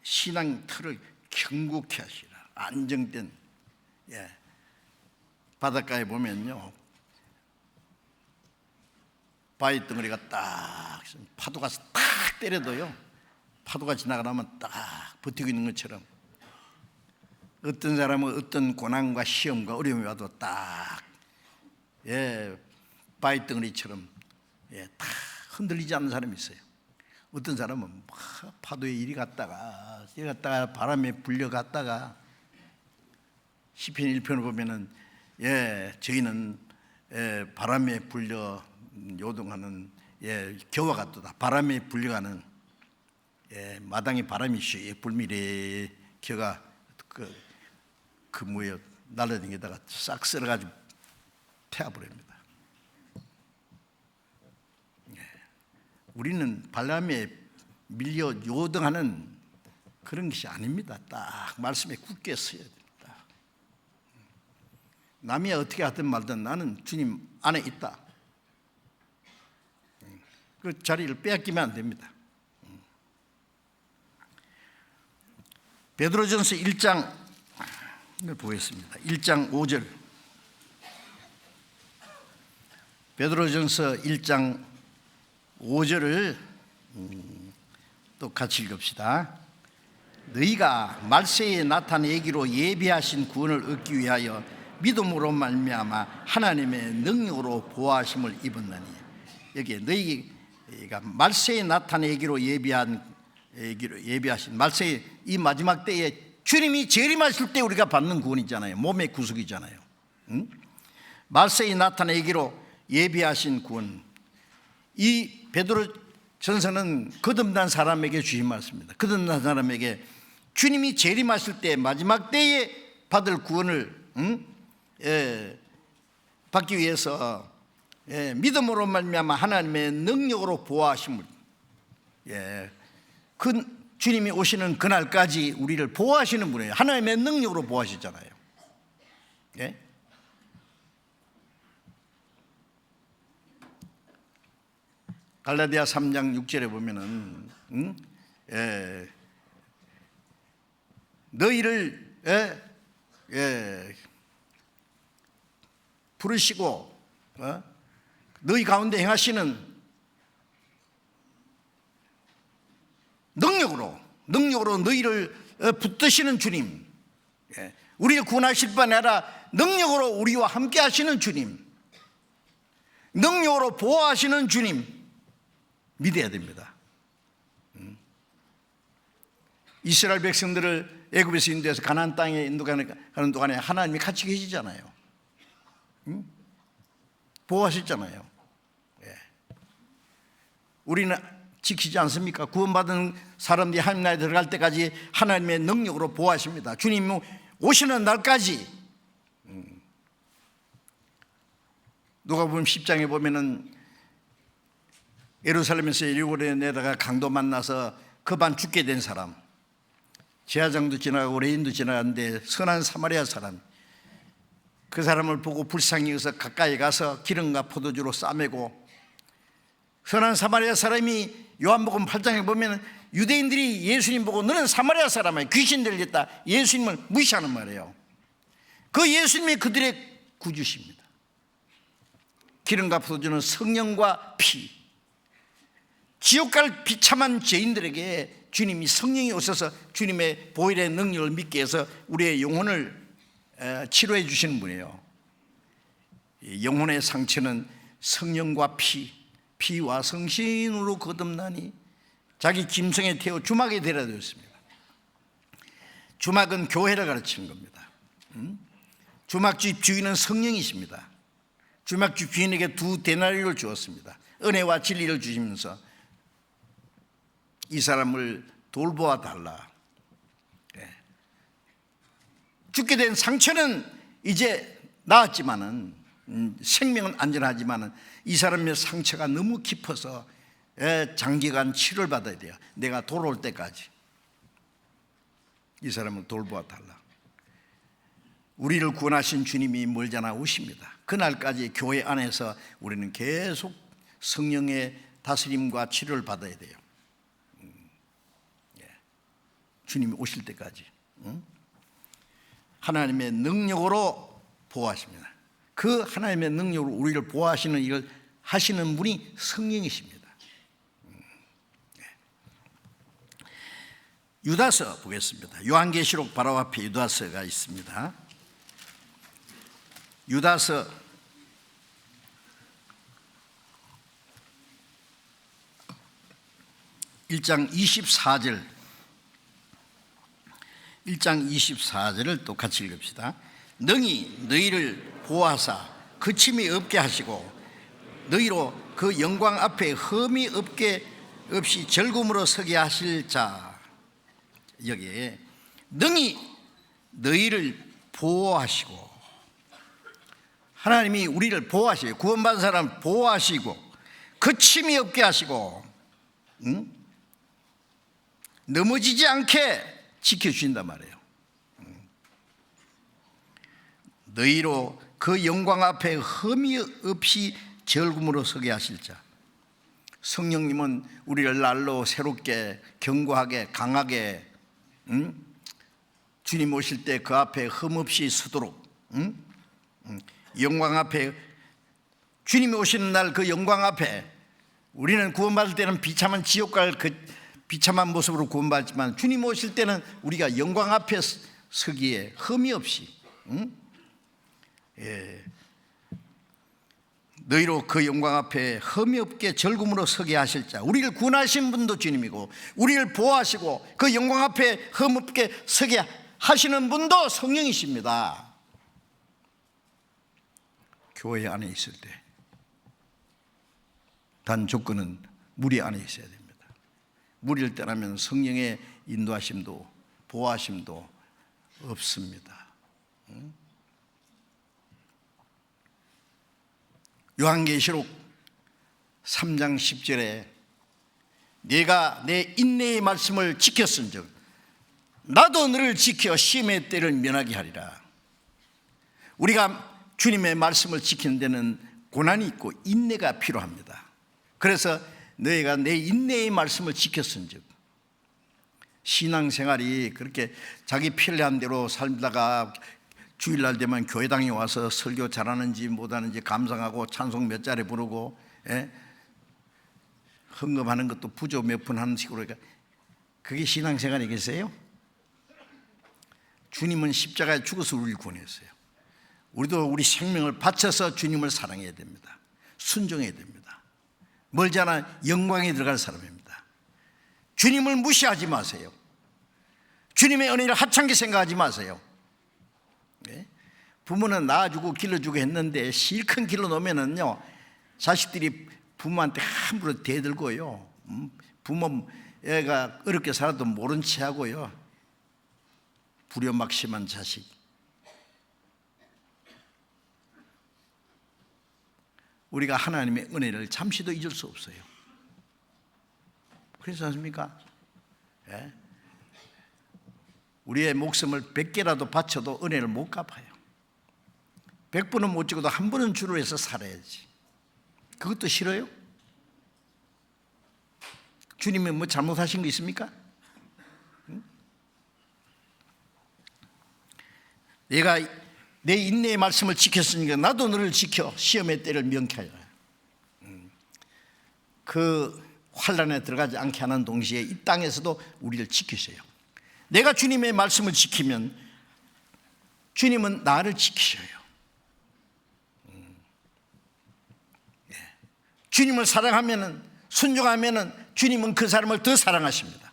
신앙 틀을 견고케 하시라. 안정된 바닷가에 보면요, 바위 덩어리가 딱 파도가 딱 때려도요, 파도가 지나가면 딱 버티고 있는 것처럼 어떤 사람은 어떤 고난과 시험과 어려움이 와도 딱 바위 덩어리처럼 딱 흔들리지 않는 사람이 있어요. 어떤 사람은 파도에 이리 갔다가 저리 갔다가 바람에 불려갔다가 시편 1편을 보면은 저희는 바람에 불려 요동하는 겨와 같도다. 바람에 불려가는 마당에 바람이 씩 불미래 겨가 그 뭐에 날라다니다가 싹 쓸어가지고 태워버립니다. 우리는 바람에 밀려 요동하는 그런 것이 아닙니다. 딱 말씀에 굳게 서야 됩니다. 남이 어떻게 하든 말든 나는 주님 안에 있다. 그 자리를 빼앗기면 안 됩니다. 베드로전서 1장 보겠습니다. 1장 5절. 베드로전서 1장 5절을 또 같이 읽읍시다. 너희가 말세에 나타내기로 예비하신 구원을 얻기 위하여 믿음으로 말미암아 하나님의 능력으로 보호하심을 입었나니. 여기에 너희가 말세에 나타내기로 예비하신 말세에 이 마지막 때에 주님이 재림하실 때 우리가 받는 구원이잖아요. 몸의 구속이잖아요. 응? 말세에 나타내기로 예비하신 구원. 이 베드로 전서는 거듭난 사람에게 주신 말씀입니다. 거듭난 사람에게 주님이 재림하실 때 마지막 때에 받을 구원을 받기 위해서 믿음으로 말미암아 하나님의 능력으로 보호하심을, 그 주님이 오시는 그날까지 우리를 보호하시는 분이에요. 하나님의 능력으로 보호하시잖아요. 갈라디아 3장 6절에 보면은 너희를 부르시고 너희 가운데 행하시는 능력으로 너희를 붙드시는 주님, 우리를 구원하실 뿐 아니라 능력으로 우리와 함께 하시는 주님, 능력으로 보호하시는 주님 믿어야 됩니다. 이스라엘 백성들을 애굽에서 인도해서 가나안 땅에 인도가는 동안에 하나님이 같이 계시잖아요. 보호하셨잖아요. 우리는 지키지 않습니까? 구원받은 사람들이 하나님 나라에 들어갈 때까지 하나님의 능력으로 보호하십니다. 주님 오시는 날까지. 누가복음 10장에 보면은 예루살렘에서 여리고에 내다가 강도 만나서 급한 죽게 된 사람, 제사장도 지나가고 레인도 지나갔는데 선한 사마리아 사람, 그 사람을 보고 불쌍히 여겨서 가까이 가서 기름과 포도주로 싸매고, 선한 사마리아 사람이 요한복음 8장에 보면 유대인들이 예수님 보고 너는 사마리아 사람이야, 귀신 들렸다, 예수님을 무시하는 말이에요. 그 예수님이 그들의 구주십니다. 기름과 포도주는 성령과 피, 지옥 갈 비참한 죄인들에게 주님이 성령이 오셔서 주님의 보혈의 능력을 믿게 해서 우리의 영혼을 치료해 주시는 분이에요. 영혼의 상처는 성령과 피와 성신으로 거듭나니 자기 짐승에 태워 주막에 데려다 줬습니다. 주막은 교회를 가르치는 겁니다. 주막집 주인은 성령이십니다. 주막집 주인에게 2 데나리를 주었습니다. 은혜와 진리를 주시면서 이 사람을 돌보아 달라. 죽게 된 상처는 이제 나았지만은, 생명은 안전하지만은 이 사람의 상처가 너무 깊어서 장기간 치료를 받아야 돼요. 내가 돌아올 때까지 이 사람을 돌보아 달라. 우리를 구원하신 주님이 멀잖아 오십니다. 그날까지 교회 안에서 우리는 계속 성령의 다스림과 치료를 받아야 돼요. 주님이 오실 때까지. 하나님의 능력으로 보호하십니다. 그 하나님의 능력으로 우리를 보호하시는 일을 하시는 분이 성령이십니다. 유다서 보겠습니다. 요한계시록 바로 앞에 유다서가 있습니다. 유다서 1장 24절 1장 24절을 또 같이 읽읍시다. 능히 너희를 보호하사 그침이 없게 하시고 너희로 그 영광 앞에 흠이 없게 없이 즐거움으로 서게 하실 자, 여기에 능히 너희를 보호하시고, 하나님이 우리를 보호하시고, 구원받은 사람을 보호하시고 거침이 없게 하시고 넘어지지 않게 지켜주신단 말이에요. 너희로 그 영광 앞에 흠이 없이 즐거움으로 서게 하실 자. 성령님은 우리를 날로 새롭게 견고하게 강하게 주님 오실 때 그 앞에 흠 없이 서도록 영광 앞에, 주님이 오시는 날 그 영광 앞에, 우리는 구원받을 때는 비참한 지옥 갈 그 비참한 모습으로 구원받지만 주님 오실 때는 우리가 영광 앞에 서기에 흠이 없이 너희로 그 영광 앞에 흠이 없게 즐거움으로 서게 하실 자. 우리를 구원하신 분도 주님이고 우리를 보호하시고 그 영광 앞에 흠 없게 서게 하시는 분도 성령이십니다. 교회 안에 있을 때 단 조건은 무리 안에 있어야 됩니다. 무리를 떠나면 성령의 인도하심도 보호하심도 없습니다. 요한계시록 3장 10절에 네가 내 인내의 말씀을 지켰은즉 나도 너를 지켜 시험의 때를 면하게 하리라. 우리가 주님의 말씀을 지키는 데는 고난이 있고 인내가 필요합니다. 그래서 너희가 내 인내의 말씀을 지켰은즉, 신앙생활이 그렇게 자기 편리한 대로 살다가 주일날 되면 교회당에 와서 설교 잘하는지 못하는지 감상하고 찬송 몇 자리 부르고 헌금하는 것도 부조 몇 푼 하는 식으로, 그게 신앙생활이겠어요? 주님은 십자가에 죽어서 우리를 구원했어요. 우리도 우리 생명을 바쳐서 주님을 사랑해야 됩니다. 순종해야 됩니다. 멀지 않아 영광에 들어갈 사람입니다. 주님을 무시하지 마세요. 주님의 은혜를 하찮게 생각하지 마세요. 부모는 낳아주고 길러주고 했는데 실컷 길러놓으면요 자식들이 부모한테 함부로 대들고요, 부모 애가 어렵게 살아도 모른 체 하고요, 불효막심한 자식. 우리가 하나님의 은혜를 잠시도 잊을 수 없어요. 그렇지 않습니까? 우리의 목숨을 100개라도 바쳐도 은혜를 못 갚아요. 100번은 못 찍어도 한 번은 주로 해서 살아야지. 그것도 싫어요? 주님이 뭐 잘못하신 거 있습니까? 내가 내 인내의 말씀을 지켰으니까 나도 너를 지켜 시험의 때를 명쾌하라. 그 환난에 들어가지 않게 하는 동시에 이 땅에서도 우리를 지키셔요. 내가 주님의 말씀을 지키면 주님은 나를 지키셔요. 주님을 사랑하면, 순종하면 주님은 그 사람을 더 사랑하십니다.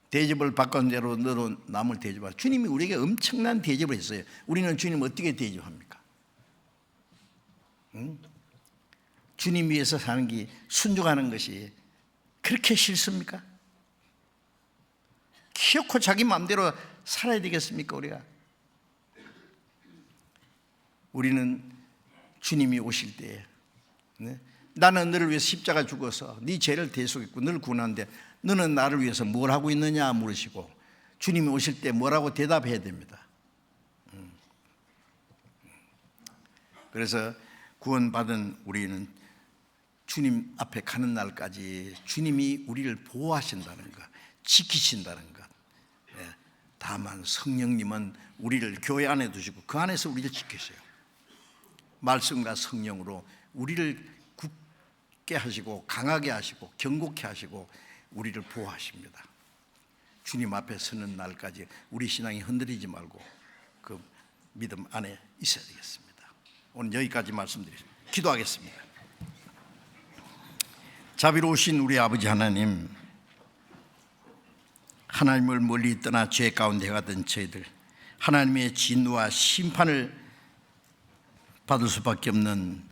대접을 받건 대로 너도 남을 대접하라. 주님이 우리에게 엄청난 대접을 했어요. 우리는 주님 어떻게 대접합니까? 주님 위해서 사는 게, 순종하는 것이 그렇게 싫습니까? 키놓고 자기 마음대로 살아야 되겠습니까? 우리는 주님이 오실 때 나는 너를 위해서 십자가 죽어서 네 죄를 대속했고 너를 구원하는데 너는 나를 위해서 뭘 하고 있느냐 물으시고, 주님이 오실 때 뭐라고 대답해야 됩니다. 그래서 구원받은 우리는 주님 앞에 가는 날까지 주님이 우리를 보호하신다는 것, 지키신다는 것. 다만 성령님은 우리를 교회 안에 두시고 그 안에서 우리를 지키세요. 말씀과 성령으로 우리를 굳게 하시고 강하게 하시고 견고케 하시고 우리를 보호하십니다. 주님 앞에 서는 날까지 우리 신앙이 흔들리지 말고 그 믿음 안에 있어야 되겠습니다. 오늘 여기까지 말씀드리겠습니다. 기도하겠습니다. 자비로우신 우리 아버지 하나님, 하나님을 멀리 떠나 죄 가운데 가던 저희들, 하나님의 진노와 심판을 받을 수밖에 없는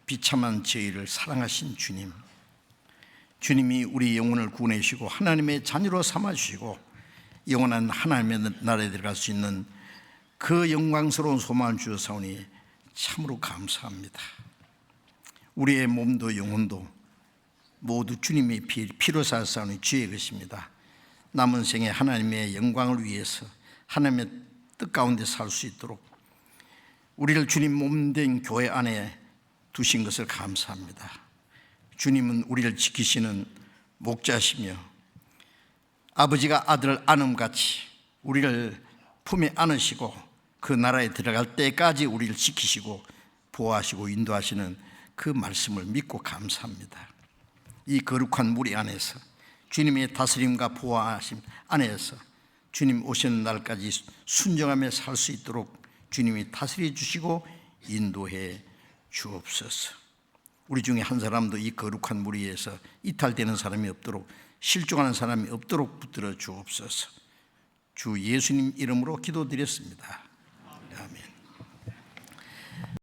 비참한 저희를 사랑하신 주님, 주님이 우리 영혼을 구원하시고 하나님의 자녀로 삼아주시고 영원한 하나님의 나라에 들어갈 수 있는 그 영광스러운 소망을 주셨사오니 참으로 감사합니다. 우리의 몸도 영혼도 모두 주님의 피로 사사오니 주의 것입니다. 남은 생에 하나님의 영광을 위해서 하나님의 뜻 가운데 살 수 있도록 우리를 주님 몸된 교회 안에 두신 것을 감사합니다. 주님은 우리를 지키시는 목자시며 아버지가 아들을 안음같이 우리를 품에 안으시고 그 나라에 들어갈 때까지 우리를 지키시고 보호하시고 인도하시는 그 말씀을 믿고 감사합니다. 이 거룩한 무리 안에서 주님의 다스림과 보호하심 안에서 주님 오시는 날까지 순종하며 살 수 있도록 주님이 다스려 주시고 인도해 주옵소서. 우리 중에 한 사람도 이 거룩한 무리에서 이탈되는 사람이 없도록, 실종하는 사람이 없도록 붙들어 주옵소서. 주 예수님 이름으로 기도드렸습니다. 아멘.